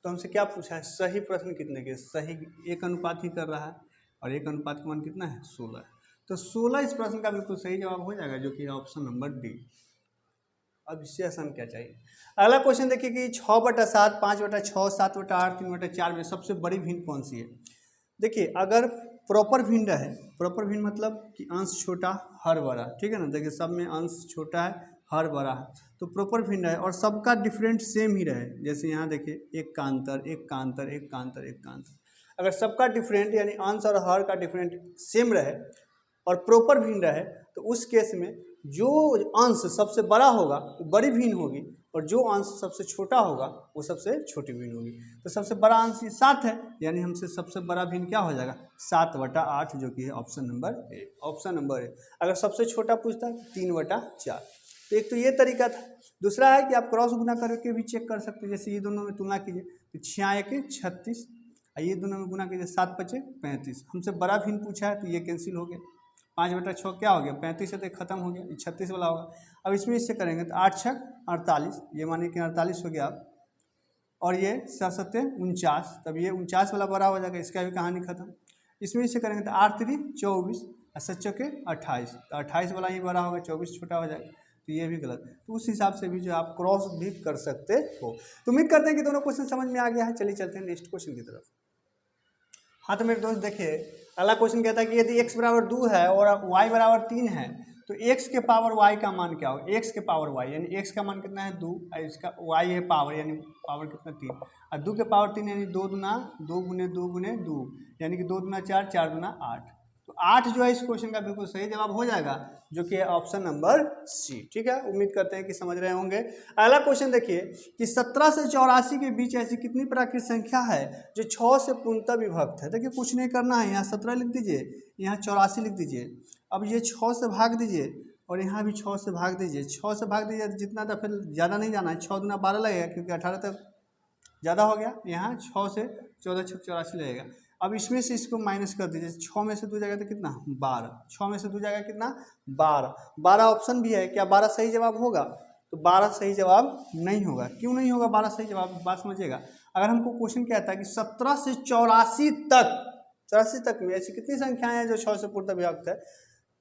तो हमसे क्या पूछा है? सही प्रश्न कितने के? सही 1 अनुपात ही कर रहा है और 1 अनुपात का मान कितना है? 16 है। तो 16 इस प्रश्न का बिल्कुल सही जवाब हो जाएगा, जो कि ऑप्शन नंबर डी। अब इससे आसान क्या चाहिए? अगला क्वेश्चन देखिए कि 6/7, 5/6, 7/8, 3/4 में सबसे बड़ी भिन्न कौन सी है? देखिए अगर प्रॉपर भिन्न है, प्रॉपर भिन्न मतलब कि अंश छोटा हर बड़ा, ठीक है ना। देखिए सब में अंश छोटा है हर बड़ा है, तो प्रॉपर भिन्न है और सबका डिफरेंट सेम ही रहे। जैसे यहाँ देखिए 1 का अंतर, 1 का अंतर, 1 का अंतर, 1 का अंतर। अगर सबका डिफरेंट यानी अंश और हर का डिफरेंट सेम रहे और प्रॉपर भिन्न रहे, तो उस केस में जो अंश सबसे बड़ा होगा वो बड़ी भिन्न होगी और जो अंश सबसे छोटा होगा वो सबसे छोटी भिन्न होगी। तो सबसे बड़ा अंश ये 7 है, यानी हमसे सबसे बड़ा भिन्न क्या हो जाएगा? 7/8, जो कि है option number A. Option number A. अगर सबसे छोटा पूछता है 3/4। तो एक तो ये तरीका था। दूसरा है कि आप क्रॉस गुना करके भी चेक कर सकते हैं। जैसे ये दोनों में तुलना कीजिए तो 6 × 36, ये दोनों में गुना कीजिए 7 × 5 = 35। हमसे बड़ा भिन्न पूछा है तो ये कैंसिल हो गया। 5/6 क्या हो गया? 35 से तो खत्म हो गया, 36 वाला होगा। अब इसमें इससे करेंगे तो 8 × 6 = 48, ये मानिए कि 48 हो गया। और ये 7 × 7 = 49, तब ये 49 वाला बड़ा हो जाएगा, इसका भी कहानी खत्म। इसमें इससे करेंगे तो 8 × 3 = 24, 80 चौके 28, तो 28 वाला ही बड़ा होगा, 24 छोटा हो जाएगा, तो ये भी गलत। तो उस हिसाब से भी जो आप क्रॉस भी कर सकते हो। तो उम्मीद करते हैं कि दोनों क्वेश्चन समझ में आ गया है। चलिए चलते हैं नेक्स्ट क्वेश्चन की तरफ। हाँ तो मेरे दोस्त देखिए, अगला क्वेश्चन कहता है कि यदि x बराबर 2 है और y बराबर 3 है तो x के पावर y का मान क्या होगा। x के पावर y यानी x का मान कितना है 2, इसका y है पावर, यानी पावर कितना 3, और 2 के पावर 3 यानी 2 दूना 2 गुने 2 गुने 2, यानी कि 2 दूना 4, 4 दूना 8। तो 8 जो है इस क्वेश्चन का बिल्कुल सही जवाब हो जाएगा, जो कि है ऑप्शन नंबर सी। ठीक है, उम्मीद करते हैं कि समझ रहे होंगे। अगला क्वेश्चन देखिए कि 17 से 84 के बीच ऐसी कितनी प्राकृत संख्या है जो 6 से पूर्णतः विभक्त है। देखिए कुछ नहीं करना है, यहाँ 17 लिख दीजिए, यहाँ 84 लिख दीजिए। अब ये 6 से भाग दीजिए और यहाँ भी 6 से भाग दीजिए। 6 से भाग दीजिए जितना, तो फिर ज़्यादा नहीं जाना है, 6 दूना 12 लगेगा, क्योंकि 18 तक ज़्यादा हो गया। यहाँ 6 से 14 6 84 लगेगा। अब इसमें से इसको माइनस कर दीजिए, 6 में से 2 जाएगा तो कितना 12, 6 में से 2 जाएगा कितना 12, 12 ऑप्शन भी है, क्या 12 सही जवाब होगा। तो 12 सही जवाब नहीं होगा। क्यों नहीं होगा 12 सही जवाब, बात समझिएगा। अगर हमको क्वेश्चन कहता है कि 17 से 84 तक, 84 तक में ऐसी कितनी संख्याएं हैं जो 6 से पूर्णतः विभक्त है,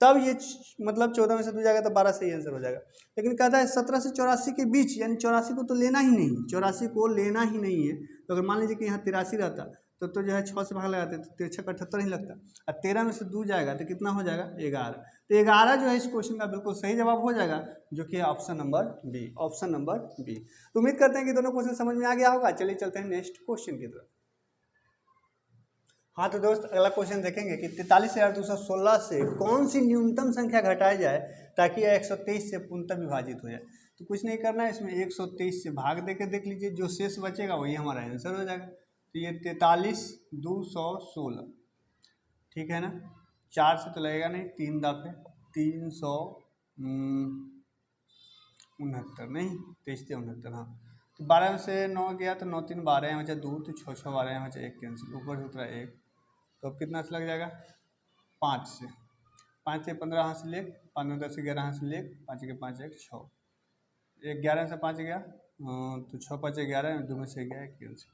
तब ये मतलब 14 में से 2 जाएगा तो 12 सही आंसर हो जाएगा। लेकिन कहता है 17 से 84 के बीच, यानी 84 को तो लेना ही नहीं, 84 को लेना ही नहीं है। तो अगर मान लीजिए कि यहाँ 83 रहता तो जो है 6 से भाग लगाते तो 6 का 78 ही लगता, और 13 में से 2 जाएगा तो कितना हो जाएगा 11। तो 11 जो है इस क्वेश्चन का बिल्कुल सही जवाब हो जाएगा, जो कि है option number B, option number B. तो उम्मीद करते हैं कि दोनों क्वेश्चन समझ में आ गया होगा। चलिए चलते हैं नेक्स्ट क्वेश्चन की तरफ। हाँ तो दोस्त अगला क्वेश्चन देखेंगे कि 43,216 से कौन सी न्यूनतम संख्या घटाई जाए ताकि यह 123 से पूर्णतः विभाजित हो जाए। तो कुछ नहीं करना है, इसमें 123 से भाग देके देख लीजिए, जो शेष बचेगा वही हमारा आंसर हो जाएगा। तो ये 43,216, ठीक है ना, 4 से तो लगेगा नहीं, 3 दफे 369 नहीं, 23,69, हाँ। तो 12 से 9 गया तो 9 3 12 यहाँ बचा 2, तो 6 6 12 यहाँ बचा 1 कैंसिल, ऊपर से उतरा 1, तो अब कितना से लग जाएगा 5 से, 5 से 15 हाथ से ले, 5 10 से 11 हाथ से ले, 5 के 5 1 6, 11 से 5 गया तो 6 5 11, 2 में से गया 1 कैंसिल,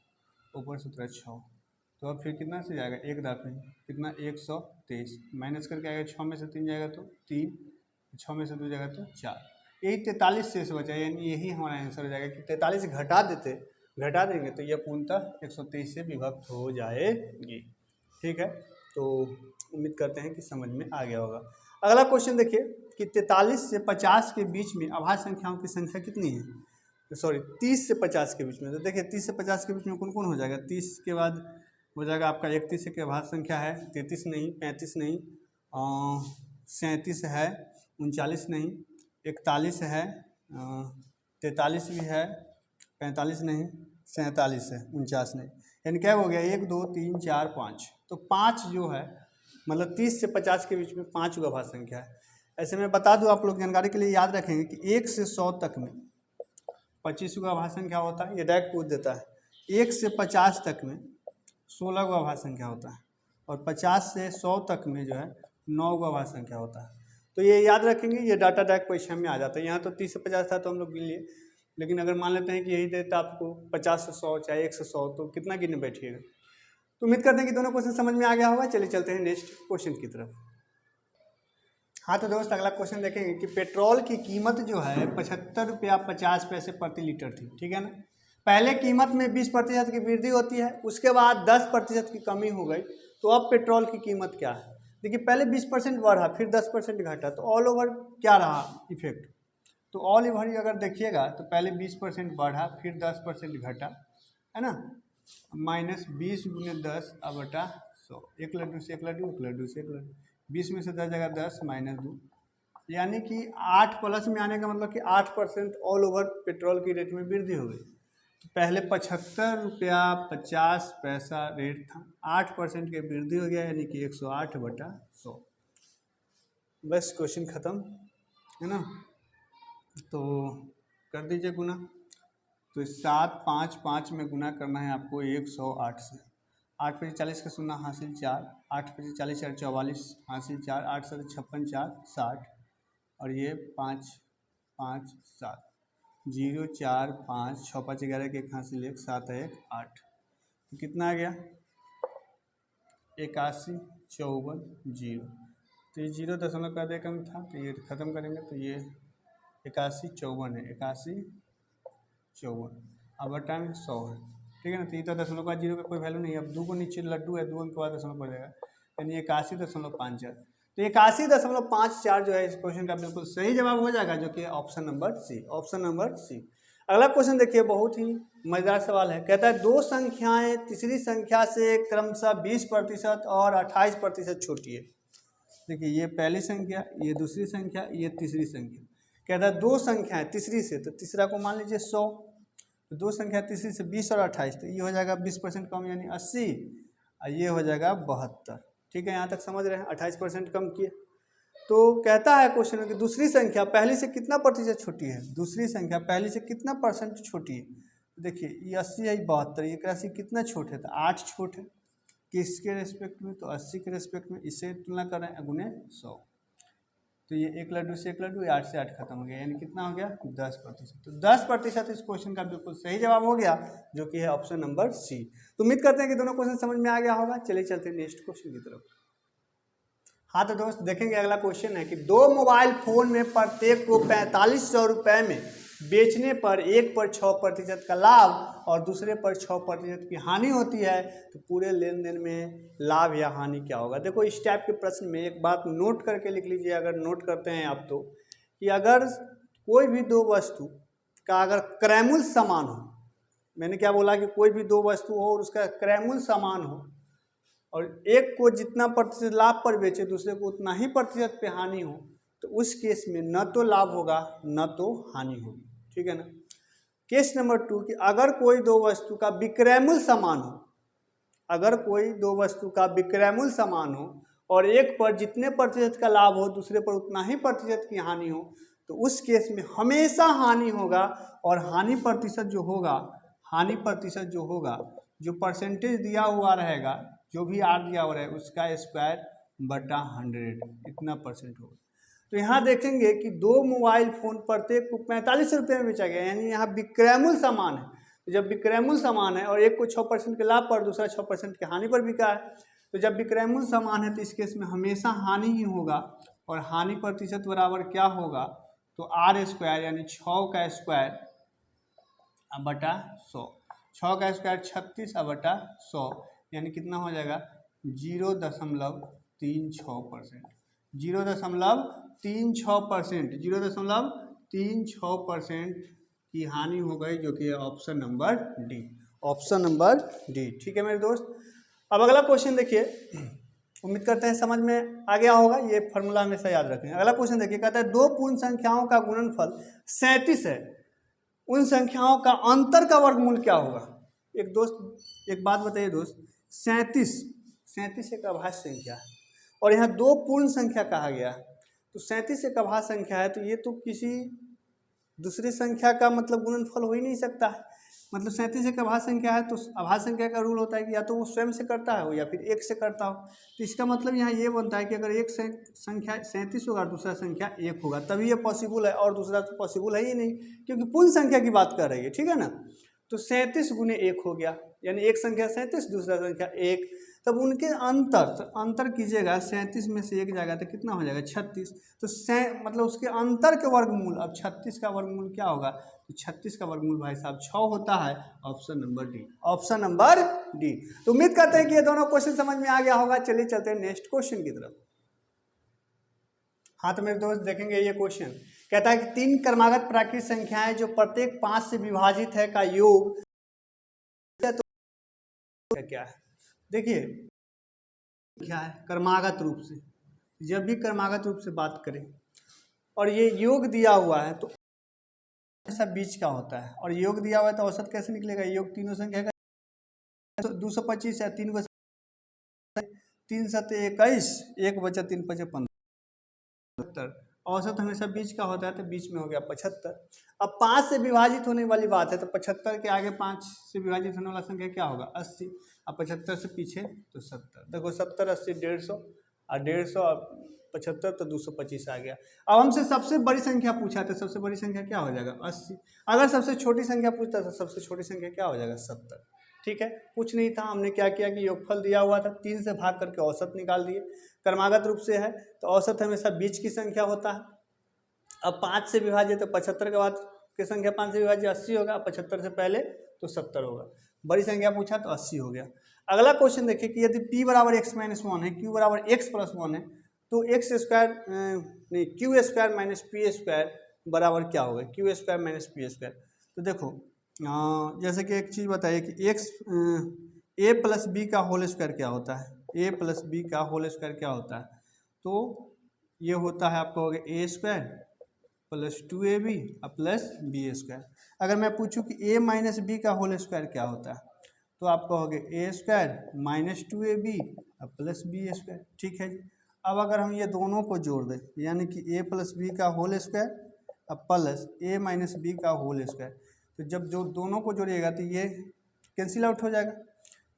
ऊपर से उतरा 6। तो अब फिर कितना से जाएगा एक दफे कितना 123, माइनस करके आएगा, 6 में से 3 जाएगा तो 3, 6 में से 2 जाएगा तो 4, यही 43 शेष बचा, यानी यही हमारा आंसर हो जाएगा कि 43 घटा देंगे तो यह पूर्णतः 123 से विभक्त हो जाएगी। ठीक है, तो उम्मीद करते हैं कि समझ में आ गया होगा। अगला क्वेश्चन देखिए कि 43 से 50 के बीच में अभाज्य संख्याओं की संख्या कितनी है। सॉरी 30 से 50 के बीच में, तो देखिए 30 से 50 के बीच में कौन कौन हो जाएगा। 30 के बाद हो जाएगा आपका 31 के अभाज्य संख्या है, 33 नहीं, 35 नहीं, 37 है, 39 नहीं, 41 है, 43 भी है, 45 नहीं, 47 है, 49 नहीं, यानी क्या हो गया 1 2 3 4 5। तो 5 जो है मतलब 30 से 50 के बीच में 5 गो अभाज्य संख्या है। ऐसे में बता दूं आप लोग जानकारी के लिए याद रखेंगे कि 1 से 100 तक में 25 गो अभाज्य संख्या होता है, ये डायरेक्ट पूछ देता है। 1 से 50 तक में 16 गो अभाज्य संख्या होता है, और 50 से 100 तक में जो है 9 गो अभाज्य संख्या होता है। तो ये याद रखेंगे, ये डाटा डायरेक्ट परीक्षा में आ जाता है। यहाँ तो 30 से 50 था तो हम लोग गिन लिए, लेकिन अगर मान लेते हैं कि यही देता आपको 50 से 100 चाहे 1 से 100, तो कितना गिनने बैठिएगा। तो उम्मीद करते हैं कि दोनों क्वेश्चन समझ में आ गया होगा। चलिए चलते हैं नेक्स्ट क्वेश्चन की तरफ। हाँ तो दोस्त अगला क्वेश्चन देखेंगे कि पेट्रोल की कीमत जो है 75 रुपया 50 पैसे प्रति लीटर थी, ठीक है ना। पहले कीमत में 20% की वृद्धि होती है, उसके बाद 10% की कमी हो गई, तो अब पेट्रोल की कीमत क्या है। देखिए पहले 20% बढ़ा, फिर 10% घटा, तो ऑल ओवर क्या रहा इफेक्ट। तो ऑल ओवर अगर देखिएगा तो पहले 20% बढ़ा, फिर 10% घटा, है ना, -20 गुने 10 बटा 100, 1 लड्डू से 1 लड्डू, 1 लड्डू से 1 लड्डू, 20 में से 10 जगह 10 -2, यानी कि 8 प्लस में आने का मतलब कि 8% ऑल ओवर पेट्रोल की रेट में वृद्धि हो गई। तो पहले 75 रुपया 50 पैसा रेट था, 8% की वृद्धि हो गया, यानी कि 108 बटा 100। बस क्वेश्चन ख़त्म, है ना। तो कर दीजिए गुना, तो 7 5 5 में गुना करना है आपको 108 से। 8 पचे 40 का शून्य हासिल 4, 8 पचे 40 4 44 हासिल 4, 8 7 56 4 60, और ये 5 5 7 0 4 5 6 5 11 के 1 हासिल 1 7 1 8, तो कितना आ गया 81 54 0। तो ये 0 का दे कम था, तो ये ख़त्म करेंगे तो ये 8154 है, 8154 अब बटा में 100 है, ठीक है ना। तो ये तो दशमलव का 0 का कोई वैल्यू नहीं है। अब 2 को नीचे लड्डू है, 2 के बाद दशमलव पड़ जाएगा, यानी 81.54। तो 81.54 जो है इस क्वेश्चन का बिल्कुल सही जवाब हो जाएगा, जो कि option number C, option number C. अगला क्वेश्चन देखिए, बहुत ही मजेदार सवाल है। कहता है दो संख्याएं तीसरी संख्या से क्रमशः 20% और 28% छोटी है। देखिए ये पहली संख्या, ये दूसरी संख्या, ये तीसरी संख्या। कहता है दो संख्याएं तीसरी से, तो तीसरा को मान लीजिए 100, तो दो संख्या तीसरी से 20 और 28, तो ये हो जाएगा 20% कम यानी 80, और ये हो जाएगा 72। ठीक है, यहाँ तक समझ रहे हैं, 28% कम किए। तो कहता है क्वेश्चन में कि दूसरी संख्या पहली से कितना प्रतिशत छोटी है, दूसरी संख्या पहली से कितना % छोटी है। देखिए ये 80 है, 72, ये राशि कितना छोट है, तो 8 छोट है। किसके रेस्पेक्ट में, तो 80 के रेस्पेक्ट में। इससे तुलना कर रहे हैं गुने 100, तो ये एक लड्डू से एक लड्डू, 8 से 8 खत्म हो गया, यानी कितना हो गया 10%। तो 10% इस क्वेश्चन का बिल्कुल सही जवाब हो गया, जो कि है ऑप्शन नंबर सी। तो उम्मीद करते हैं कि दोनों क्वेश्चन समझ में आ गया होगा। चलिए चलते हैं नेक्स्ट क्वेश्चन की तरफ। हाँ तो दोस्त देखेंगे, अगला क्वेश्चन है कि दो मोबाइल फोन में प्रत्येक को 4500 रुपये में बेचने पर एक पर 6% का लाभ और दूसरे पर 6% की हानि होती है, तो पूरे लेन देन में लाभ या हानि क्या होगा। देखो इस टाइप के प्रश्न में एक बात नोट करके लिख लीजिए, अगर नोट करते हैं आप तो, कि अगर कोई भी दो वस्तु का अगर क्रयमूल्य समान हो, मैंने क्या बोला कि कोई भी दो वस्तु हो और उसका क्रयमूल्य समान हो, और एक को जितना प्रतिशत लाभ पर बेचे दूसरे को उतना ही प्रतिशत पे हानि हो, तो उस केस में न तो लाभ होगा न तो हानि होगी। ठीक है ना। केस नंबर 2 कि अगर कोई दो वस्तु का विक्रयमूल्य समान हो, अगर कोई दो वस्तु का विक्रयमूल्य समान हो और एक पर जितने प्रतिशत का लाभ हो दूसरे पर उतना ही प्रतिशत की हानि हो, तो उस केस में हमेशा हानि होगा। और हानि प्रतिशत जो होगा, हानि प्रतिशत जो होगा, जो परसेंटेज दिया हुआ रहेगा, जो भी आर दिया हुआ है उसका स्क्वायर बटा 100, इतना % होगा। तो यहाँ देखेंगे कि दो मोबाइल फोन प्रत्येक को 45 रुपये में बेचा गया, यानी यहाँ विक्रयमूल्य समान है। तो जब विक्रयमूल्य समान है और एक को 6% के लाभ पर दूसरा 6% की हानि पर बिका है, तो जब विक्रयमूल्य समान है तो इस केस में हमेशा हानि ही होगा। और हानि प्रतिशत बराबर क्या होगा, तो आर स्क्वायर यानी 6 का स्क्वायर बटा 100, 6 का स्क्वायर 36 बटा 100, यानी कितना हो जाएगा 0.36%, 0.36%, 0.36% की हानि हो गई, जो कि option number D, option number D. ठीक है मेरे दोस्त। अब अगला क्वेश्चन देखिए, उम्मीद करते हैं समझ में आ गया होगा, ये फॉर्मूला हमेशा याद रखें। अगला क्वेश्चन देखिए, कहता है दो पूर्ण संख्याओं का गुणनफल 37 है, उन संख्याओं का अंतर का वर्गमूल क्या होगा। एक दोस्त एक बात बताइए दोस्त, 37 एक अभाज्य संख्या है और यहाँ दो पूर्ण संख्या कहा गया है, तो 37 एक अभाज्य संख्या है, तो ये तो किसी दूसरी संख्या का मतलब गुणनफल हो ही नहीं सकता है। मतलब 37 एक अभाज्य संख्या है, तो अभाज्य संख्या का रूल होता है कि या तो वो स्वयं से करता है या फिर एक से करता हो। तो इसका मतलब यहाँ ये बनता है कि अगर एक संख्या 37 होगा और दूसरा संख्या 1 होगा, तभी ये पॉसिबल है, और दूसरा तो पॉसिबल है ही नहीं, क्योंकि पूर्ण संख्या की बात कर रही है। ठीक है ना। तो 37 गुने 1 हो गया, यानी एक संख्या 37 दूसरा संख्या 1, तब उनके अंतर कीजिएगा, 37 में से 1 जाएगा तो कितना हो जाएगा 36, तो मतलब उसके अंतर के वर्गमूल। अब 36 का वर्गमूल क्या होगा, तो 36 का वर्गमूल भाई साहब 6 होता है, option number D, option number D. तो उम्मीद करते हैं कि ये दोनों क्वेश्चन समझ में आ गया होगा। चलिए चलते हैं नेक्स्ट क्वेश्चन की तरफ। हाँ तो मेरे दोस्त देखेंगे ये क्वेश्चन, कहता है कि 3 क्रमागत प्राकृतिक संख्याएं जो प्रत्येक 5 से विभाजित है का योग तो क्या है। देखिए क्या है, क्रमागत रूप से, जब भी क्रमागत रूप से बात करें और ये योग दिया हुआ है तो ऐसा बीच का होता है, और योग दिया हुआ है तो औसत कैसे निकलेगा। योग तीनों संख्या का 225 है, 3 को 3 7 21, 1 बचा 3 5 15, औसत हमेशा बीच का होता है, तो बीच में हो गया 75। अब 5 से विभाजित होने वाली बात है, तो 75 के आगे 5 से विभाजित होने वाला संख्या क्या होगा 80, अब 75 से पीछे तो 70। देखो 70 80 150, और 150 और 75 तो 225 आ गया। अब हमसे सबसे बड़ी संख्या पूछा, तो सबसे बड़ी संख्या क्या हो जाएगा 80। अगर सबसे छोटी संख्या पूछता तो सबसे छोटी संख्या क्या हो जाएगा 70। ठीक है, कुछ नहीं था, हमने क्या किया कि योगफल दिया हुआ था 3 से भाग करके औसत निकाल दिए। क्रमागत रूप से है तो औसत हमेशा बीच की संख्या होता है। अब 5 से विभाजित तो 75 के बाद की संख्या 5 से विभाजित 80 होगा, 75 से पहले तो 70 होगा। बड़ी संख्या पूछा तो 80 हो गया। अगला क्वेश्चन देखिए कि यदि p बराबर x माइनस 1 है, q बराबर x प्लस 1 है, तो एक्स स्क्वायर नहीं Q square minus P square बराबर क्या होगा, Q square minus P square. तो देखो जैसे कि एक चीज़ बताइए कि एक्स ए प्लस बी का होल स्क्वायर क्या होता है, ए प्लस बी का होल स्क्वायर क्या होता है, तो ये होता है आपका हो गया A square plus 2ab plus B square. अगर मैं पूछूं कि a माइनस बी का होल स्क्वायर क्या होता है, तो आपका हो गया A square minus 2ab plus B square. ठीक है जी। अब अगर हम ये दोनों को जोड़ दें, यानी कि a प्लस बी का whole square plus a minus B का होल स्क्वायर, तो जब जो दोनों को जोड़िएगा तो ये कैंसिल आउट हो जाएगा,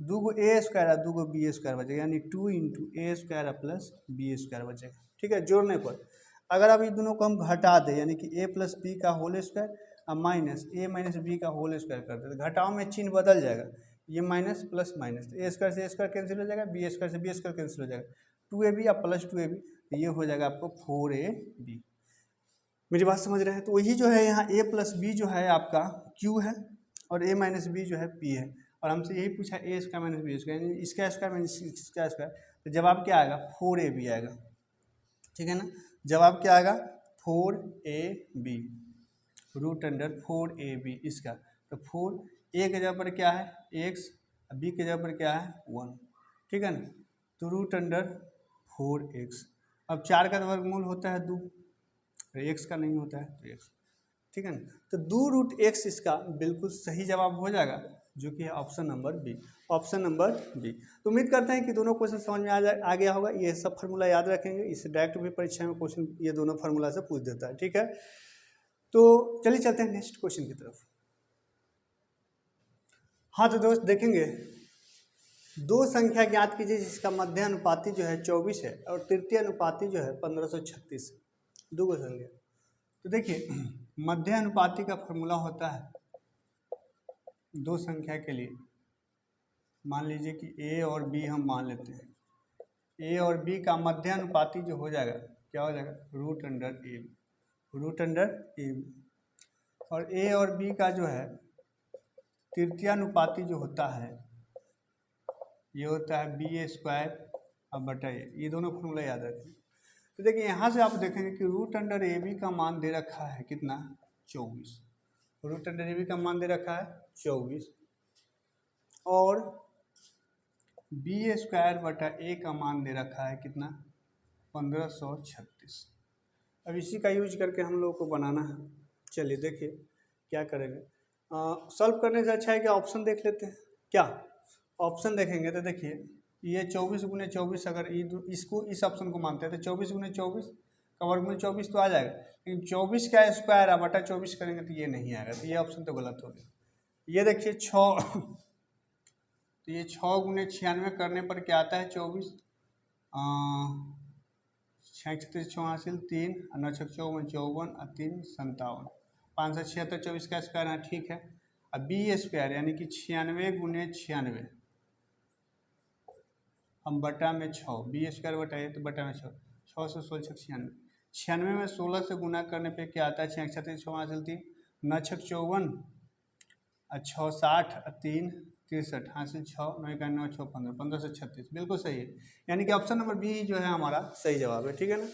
2 ए स्क्वायर और 2 बी स्क्वायर बचेगा, यानी 2 इंटू ए स्क्वायर प्लस बी स्क्वायर बचेगा। ठीक है, जोड़ने पर अगर अब इन दोनों को हम घटा दें, यानी कि a प्लस बी का होल स्क्वायर और माइनस ए माइनस बी का होल स्क्वायर कर दें, तो घटाव में चिन्ह बदल जाएगा, ये माइनस प्लस माइनस, तो ए स्क्वायर से ए स्क्वायर कैंसिल हो जाएगा, बी स्क्वायर से बी स्क्वायर कैंसिल हो जाएगा, 2ab या प्लस 2ab, तो ये हो जाएगा आपको 4ab। मेरी बात समझ रहे हैं। तो वही जो है यहाँ a प्लस बी जो है आपका q है और a माइनस बी जो है p है, और हमसे यही पूछा ए स्क्वायर माइनस बी स्क्वायर, यानी इसका स्क्वायर माइनस इसका स्क्वायर, तो जवाब क्या आएगा 4ab आएगा। ठीक है ना, जवाब क्या आएगा 4ab, रूट अंडर 4ab इसका। तो 4 a के जगह पर क्या है x, b के जगह पर क्या है 1। ठीक है ना, तो रूट अंडर 4x। अब 4 का वर्गमूल होता है 2, x का नहीं होता है तो x। ठीक है ना, तो 2 रूट x इसका बिल्कुल सही जवाब हो जाएगा, जो कि है option number B, option number B. तो उम्मीद करते हैं कि दोनों क्वेश्चन समझ में आ गया होगा। ये सब फार्मूला याद रखेंगे, इससे डायरेक्ट भी परीक्षा में क्वेश्चन ये दोनों फार्मूला से पूछ देता है। ठीक है, तो चलिए चलते हैं नेक्स्ट क्वेश्चन की तरफ। हाँ तो दोस्त देखेंगे, दो संख्या ज्ञात कीजिए जिसका मध्य अनुपाती जो है 24 है और तृतीय अनुपाती जो है 1536, दो संख्या। तो देखिए मध्य अनुपाती का फॉर्मूला होता है दो संख्या के लिए, मान लीजिए कि a और b हम मान लेते हैं, a और b का मध्य अनुपाती जो हो जाएगा क्या हो जाएगा root under a, root under a। और a और b का जो है तृतीयानुपाती जो होता है ये होता है बी स्क्वायर अब बटा ए, ये दोनों फॉर्मूला याद रखें। तो देखिए यहाँ से आप देखेंगे कि रूट अंडर ए बी का मान दे रखा है कितना 24, रूट अंडर ए बी का मान दे रखा है 24 और बी स्क्वायर बटा ए का मान दे रखा है कितना 1536। अब इसी का यूज करके हम लोग को बनाना है। चलिए देखिए क्या करेंगे, सॉल्व करने से अच्छा है कि ऑप्शन देख लेते हैं। क्या ऑप्शन देखेंगे तो देखिए ये 24 गुने 24, अगर इसको इस ऑप्शन को मानते हैं तो 24 गुने 24 का वर्गमूल 24 तो आ जाएगा, लेकिन 24 का स्क्वायर बटा 24 करेंगे तो ये नहीं आएगा, तो ये ऑप्शन तो गलत हो गया। ये देखिए 6 तो ये 6 गुने 96 करने पर क्या आता है 24, 36 हासिल 3 और 9 6 54 54 और 3 57, 576 24 का स्क्वायर है। ठीक है, अब बी स्क्वायर यानी कि 96 गुने 96 हम बटा में 6, बी स्क्वायर बटाइए तो बटा में 6, 6 से 16 96, 96 में 16 से गुना करने पे क्या आता है 36 6 हासिल 3 9 6 54 और 6 60 और 3 63 हासिल 6 9 1 9 6 15 15 से 36, बिल्कुल सही है। यानी कि ऑप्शन नंबर बी जो है हमारा सही जवाब है। ठीक है ना,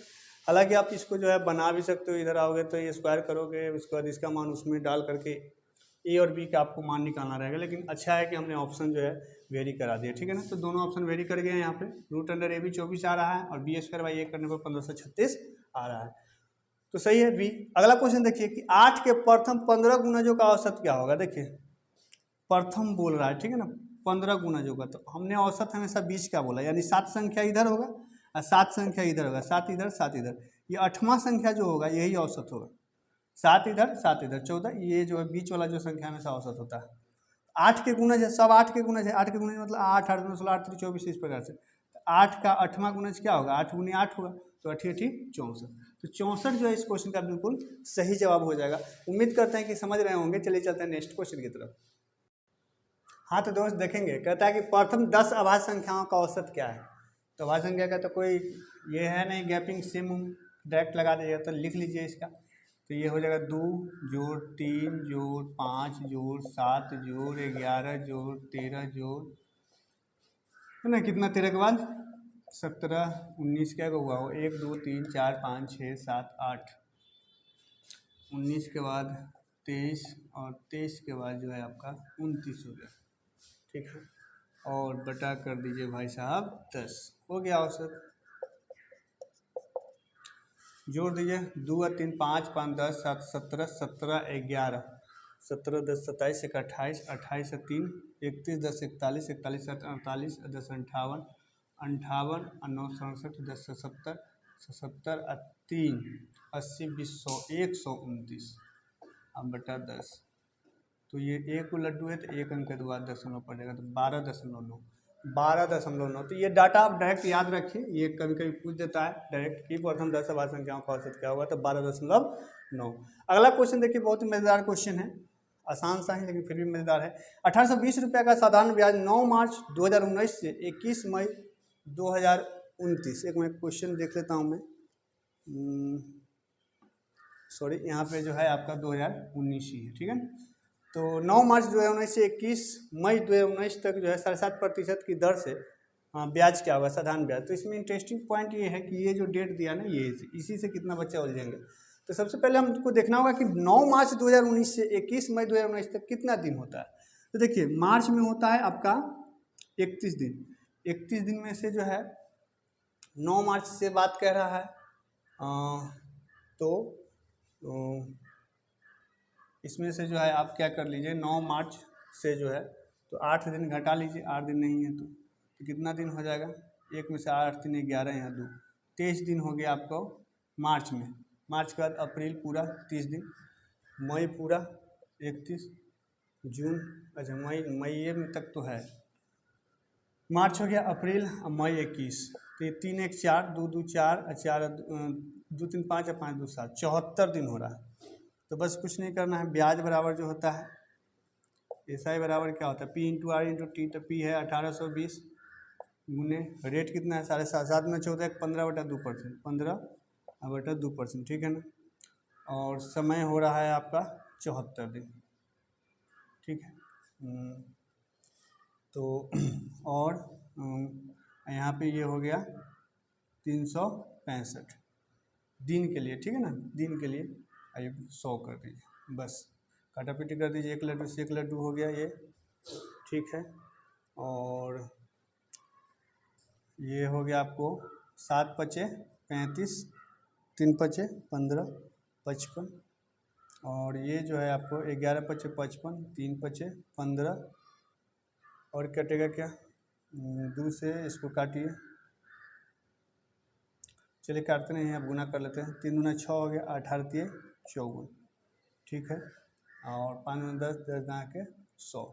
हालांकि आप इसको जो है बना भी सकते हो, इधर आओगे तो ये स्क्वायर करोगे, उसके बाद इसका मान उसमें डाल करके ए और बी का आपको मान निकालना रहेगा, लेकिन अच्छा है कि हमने ऑप्शन जो है वेरी करा दिया। ठीक है ना, तो दोनों ऑप्शन वेरी कर गए हैं। यहाँ पे रूट अंडर ए बी 24 आ रहा है और बी स्क्वायर बाई ए करने पर 1536 आ रहा है, तो सही है बी। अगला क्वेश्चन देखिए कि 8 के प्रथम 15 गुणजों का औसत क्या होगा। देखिए प्रथम बोल रहा है, ठीक है ना, 15 गुणजों का, तो हमने औसत हमेशा बीच का बोला, यानी 7 संख्या इधर होगा और 7 संख्या इधर होगा, 7 इधर 7 इधर, ये 8वां संख्या जो होगा यही औसत होगा, 7 इधर 7 इधर 14, ये जो है बीच वाला जो संख्या हमेशा औसत होता है। 8 के गुणज है, सब 8 के गुणज है, 8 के गुणज मतलब 8 8 16 8 3 24, इस प्रकार से 8 का 8वां गुणज क्या होगा 8 गुने 8 होगा, तो 8 8 64, तो 64 जो है इस क्वेश्चन का बिल्कुल सही जवाब हो जाएगा। उम्मीद करते हैं कि समझ रहे होंगे। चलिए चलते हैं नेक्स्ट क्वेश्चन की तरफ। हाँ तो दोस्त देखेंगे, कहता है कि प्रथम 10 अभाज्य संख्याओं का औसत क्या है। तो अभाज्य संख्या का तो कोई ये है नहीं गैपिंग सेम डायरेक्ट लगा दीजिएगा। तो लिख लीजिए इसका, तो ये हो जाएगा 2 जोड़ 3 जोड़ 5 जोड़ 7 जोड़ 11 जोड़ 13 जोड़, है ना, कितना 13 के बाद 17 19 क्या हुआ हो, 1 2 3 4 5 6 7 8, 19 के बाद 23 और 23 के बाद जो है आपका 29 हो गया, ठीक है। और बटा कर दीजिए भाई साहब 10, हो गया औसत। जोड़ दीजिए 2 और 3 5 5 10 7 17 17 11 17 10 27 1 28 28 से 3 31 10 41 41 7 48 10 58 58 9 67 10 से 70 70 3 80 20 100 129 अब बटा 10। तो ये एक लड्डू है तो एक अंक के बाद दशमलव पड़ जाएगा, तो 12.9 12.9। तो ये डाटा आप डायरेक्ट याद रखिए, ये कभी कभी पूछ देता है डायरेक्ट कि प्रथम 10 अभाज्य संख्याओं का औसत क्या होगा, तो 12.9। अगला क्वेश्चन देखिए, बहुत ही मज़ेदार क्वेश्चन है, आसान सा है लेकिन फिर भी मज़ेदार है। 1820 रुपये का साधारण ब्याज 9 मार्च 2019 से 21 मई 2029। एक मैं क्वेश्चन देख लेता हूँ मैं, सॉरी यहाँ पे जो है आपका 2019 ही है, ठीक है। तो 9 मार्च 2019 से 21 मई 2019 तक जो है 7.5% की दर से ब्याज क्या होगा, साधारण ब्याज। तो इसमें इंटरेस्टिंग पॉइंट ये है कि ये जो डेट दिया ना, ये इसी से कितना बच्चा उलझेंगे। तो सबसे पहले हमको देखना होगा कि 9 मार्च 2019 से 21 मई 2019 तक कितना दिन होता है। तो देखिए मार्च में होता है आपका 31 दिन, 31 दिन में से जो है 9 मार्च से बात कह रहा है, तो इसमें से जो है आप क्या कर लीजिए, 9 मार्च से जो है तो 8 दिन घटा लीजिए, 8 दिन नहीं है तो कितना दिन हो जाएगा, एक में से 8 3 11 यहाँ 2 23 दिन हो गया आपको मार्च में। मार्च के बाद अप्रैल पूरा 30 दिन, मई पूरा 31, जून, अच्छा मई में तक तो है, मार्च हो गया, अप्रैल, मई 21, तो ये 3 1 4 2 2 4 4 2 3 5 और 5 2 7 74 दिन हो रहा है। तो बस कुछ नहीं करना है, ब्याज बराबर जो होता है एस आई बराबर क्या होता है, P into R into T. तो पी है 1820 गुने रेट कितना है 7.5, 7 में 14 15/2%, 15/2%, ठीक है ना। और समय हो रहा है आपका 74 दिन, ठीक है। तो और यहाँ पे ये हो गया 365 दिन के लिए, ठीक है ना, दिन के लिए। आइए 100 कर दीजिए, बस काटापीटी कर दीजिए, 1 लड्डू से 1 लड्डू हो गया ये, ठीक है। और ये हो गया आपको 7 पचे 35, 3 पचे 15 55, और ये जो है आपको 11 पचे 55, 3 पचे 15, और कटेगा क्या, 2 से इसको काटिए, चलिए काटते नहीं हैं, अब गुना कर लेते हैं। 3 दूना 6 हो गया, 18 3 54, ठीक है। और 5 दूना 10, 10 दाँ के 100।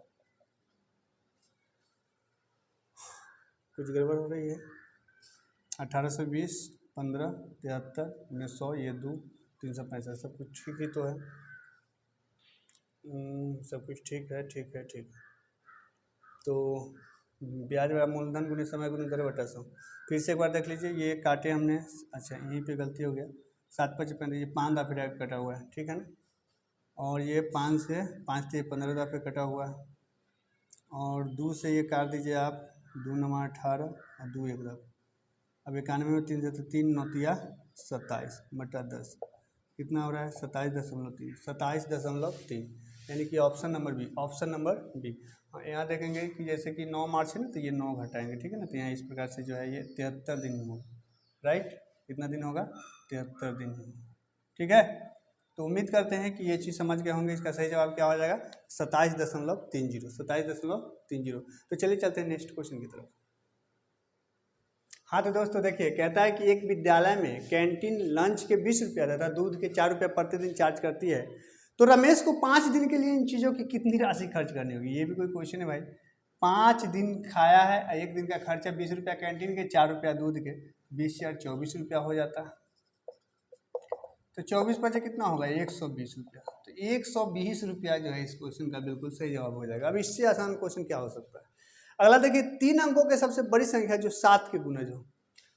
कुछ गड़बड़ हो रही है, 1820 15 73 1900 ये 2 365, सब कुछ ठीक ही तो है, सब कुछ ठीक है, ठीक है, ठीक है। तो ब्याज बराबर मूलधन गुने समय गुने दर बटा 100। फिर से एक बार देख लीजिए, ये काटे हमने, अच्छा यहीं पे गलती हो गया, 7 5 15, ये 5 दफ़े डायरेक्ट कटा हुआ है, ठीक है ना। और ये 5 से 5 से 15 दफ़े कटा हुआ है, और 2 से ये काट दीजिए आप, 2 9 18 और 2 1 दफ़े। अब 91 में 3 से 3 9 तिया 27 बटा 10, कितना हो रहा है 27.3, 27.3, यानी कि option number B, option number B. यहाँ देखेंगे कि जैसे कि 9 मार्च है ना, तो ये 9 घटाएंगे, ठीक है ना। तो यहाँ इस प्रकार से जो है ये 73 दिन होगा, राइट, कितना दिन होगा 73 दिन होगा, ठीक है। तो उम्मीद करते हैं कि ये चीज़ समझ गए होंगे। इसका सही जवाब क्या हो जाएगा 27.30, 27.30। तो चलिए चलते हैं नेक्स्ट क्वेश्चन की तरफ। हाँ तो दोस्तों देखिए, कहता है कि एक विद्यालय में कैंटीन लंच के 20 रुपया तथा दूध के 4 रुपये प्रतिदिन चार्ज करती है, तो रमेश को 5 दिन के लिए इन चीज़ों की कितनी राशि खर्च करनी होगी। ये भी कोई क्वेश्चन है भाई, 5 दिन खाया है, एक दिन का खर्चा 20 रुपया कैंटीन के, 4 रुपया दूध के, 20 4 24 रुपया हो जाता है। तो 24 बचे कितना होगा 120 रुपया। तो 120 रुपया जो है इस क्वेश्चन का बिल्कुल सही जवाब हो जाएगा। अब इससे आसान क्वेश्चन क्या हो सकता है। अगला देखिए, 3 अंकों के सबसे बड़ी संख्या जो 7 के गुणज हो,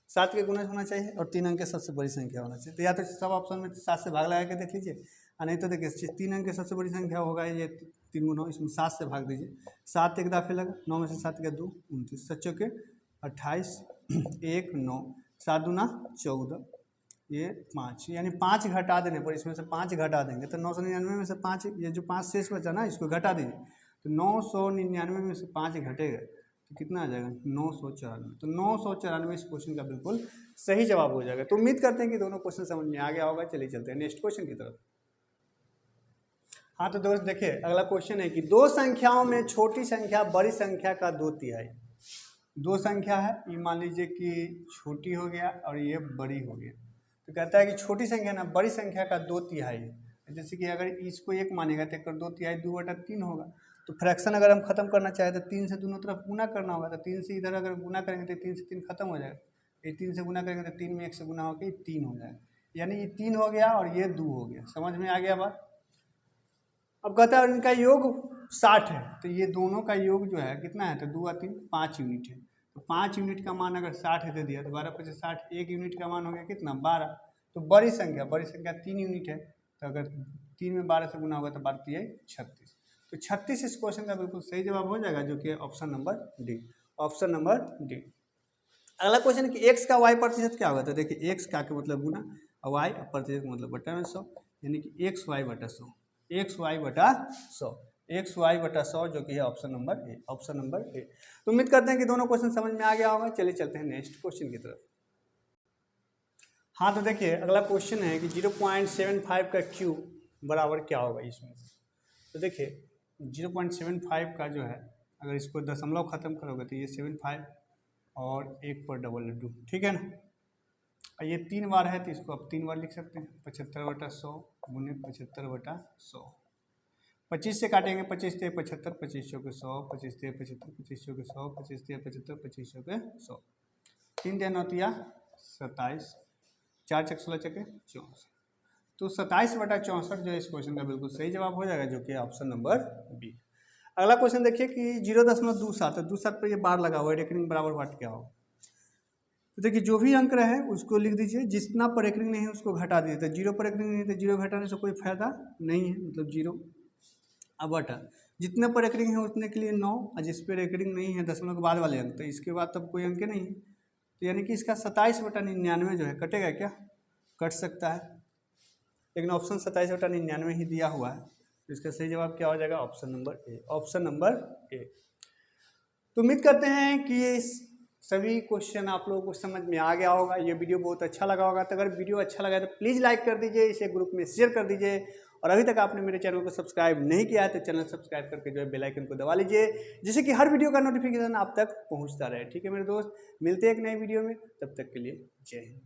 7 के गुना होना चाहिए और 3 अंक की सबसे बड़ी संख्या होना चाहिए। तो या तो सब ऑप्शन में 7 से भाग लगा के देख लीजिए, और नहीं तो देखिए 3 अंक की सबसे बड़ी संख्या होगा ये 3 गुना, इसमें 7 से भाग दीजिए। 7 एक दाफे लगा, 9 में से 7 के 2 29, 7 चौके 28, 1 9, 7 दूना 14, ये 5, यानी 5 घटा देने पर इसमें से 5 घटा देंगे तो 999 में से 5, ये जो 5 शेष बचा ना इसको घटा दीजिए, तो 999 में से 5 घटेगा तो कितना आ जाएगा 994। तो 994 इस क्वेश्चन का बिल्कुल सही जवाब हो जाएगा। तो उम्मीद करते हैं कि दोनों क्वेश्चन समझ में आ गया होगा। चलिए चलते हैं नेक्स्ट क्वेश्चन की तरफ। हाँ तो दोस्त देखिए अगला क्वेश्चन है कि दो संख्याओं में छोटी संख्या बड़ी संख्या का 2/3। दो संख्या है, ये मान लीजिए कि छोटी हो गया और ये बड़ी हो गया, तो कहता है कि छोटी संख्या ना बड़ी संख्या का 2/3। जैसे कि अगर इसको 1 मानेगा तो 2/3 2/3 होगा। तो फ्रैक्शन अगर हम खत्म करना चाहें तो 3 से दोनों तरफ गुना करना होगा। तो 3 से इधर अगर गुना करेंगे तो 3 से 3 खत्म हो जाएगा, ये 3 से गुना करेंगे तो 3 में 1 से गुना होकर 3 हो जाएगा, यानी ये 3 हो गया और ये 2 हो गया। समझ में आ गया बात। अब कहता है इनका योग 60 है, तो ये दोनों का योग जो है कितना है, तो 2 और 3 5 यूनिट है। तो 5 यूनिट का मान अगर 60 दे दिया तो 12 × 5 60, 1 यूनिट का मान हो गया कितना 12। तो बड़ी संख्या 3 यूनिट है, तो अगर 3 में 12 से गुना होगा तो 12 3 36। तो 36 इस क्वेश्चन का बिल्कुल सही जवाब हो जाएगा, जो कि option number D. Option number D. अगला क्वेश्चन कि एक्स का वाई प्रतिशत क्या होगा। तो देखिए एक्स का मतलब गुना और वाई प्रतिशत का मतलब बटा में 100, यानी कि एक्स वाई बटा 100, एक्स वाई बटा 100, एक्स वाई बटा 100, जो कि है option number A. Option number A. तो उम्मीद करते हैं कि दोनों क्वेश्चन समझ में आ गया होगा। चलिए चलते हैं नेक्स्ट क्वेश्चन की तरफ। हाँ तो देखिए अगला क्वेश्चन है कि 0.75 का क्यूब बराबर क्या होगा इसमें से। तो देखिए 0.75 का जो है अगर इसको दशमलव खत्म करोगे तो ये 75 और 1 पर डबल लड्डू, ठीक है ना। और ये 3 बार है तो इसको अब 3 बार लिख सकते हैं, 75/100 गुने 75/100। 25 से काटेंगे, 25 से 75, 25 चौके 100, 25 से 75, 25 चौके 100, 25 से 75, 25 चौके 100, 3 × 9 = 27, 4 × 16 = 64। तो 27/64 जो है इस क्वेश्चन का बिल्कुल सही जवाब हो जाएगा, जो कि ऑप्शन नंबर बी। अगला क्वेश्चन देखिए कि 0.27, 27 पर ये बार लगा हुआ है, रेकरिंग बराबर वाट क्या हो। तो देखिए जो भी अंक रहे उसको लिख दीजिए, जितना पर रेकरिंग नहीं है उसको घटा दीजिए। तो 0 पर रेकरिंग नहीं है तो 0 घटाने से कोई फायदा नहीं है, मतलब 0। अब बटा जितने पर रेकरिंग है उतने के लिए 9, और जिस पर रेकरिंग नहीं है दशमलव के बाद वाले अंक, तो इसके बाद तब कोई अंक नहीं है। तो यानी कि इसका 27/99 जो है कटेगा क्या, कट सकता है, लेकिन ऑप्शन 27/99 ही दिया हुआ है। तो इसका सही जवाब क्या हो जाएगा, option number A. Option number A. तो उम्मीद करते हैं कि ये सभी क्वेश्चन आप लोगों को समझ में आ गया होगा। ये वीडियो बहुत अच्छा लगा होगा। तो अगर वीडियो अच्छा लगा तो प्लीज़ लाइक कर दीजिए, इसे ग्रुप में शेयर कर दीजिए, और अभी तक आपने मेरे चैनल को सब्सक्राइब नहीं किया है तो चैनल सब्सक्राइब करके जो है बेल आइकन को दबा लीजिए, जिससे कि हर वीडियो का नोटिफिकेशन आप तक पहुँचता रहे। ठीक है मेरे दोस्त, मिलते हैं एक नए वीडियो में, तब तक के लिए जय हिंद।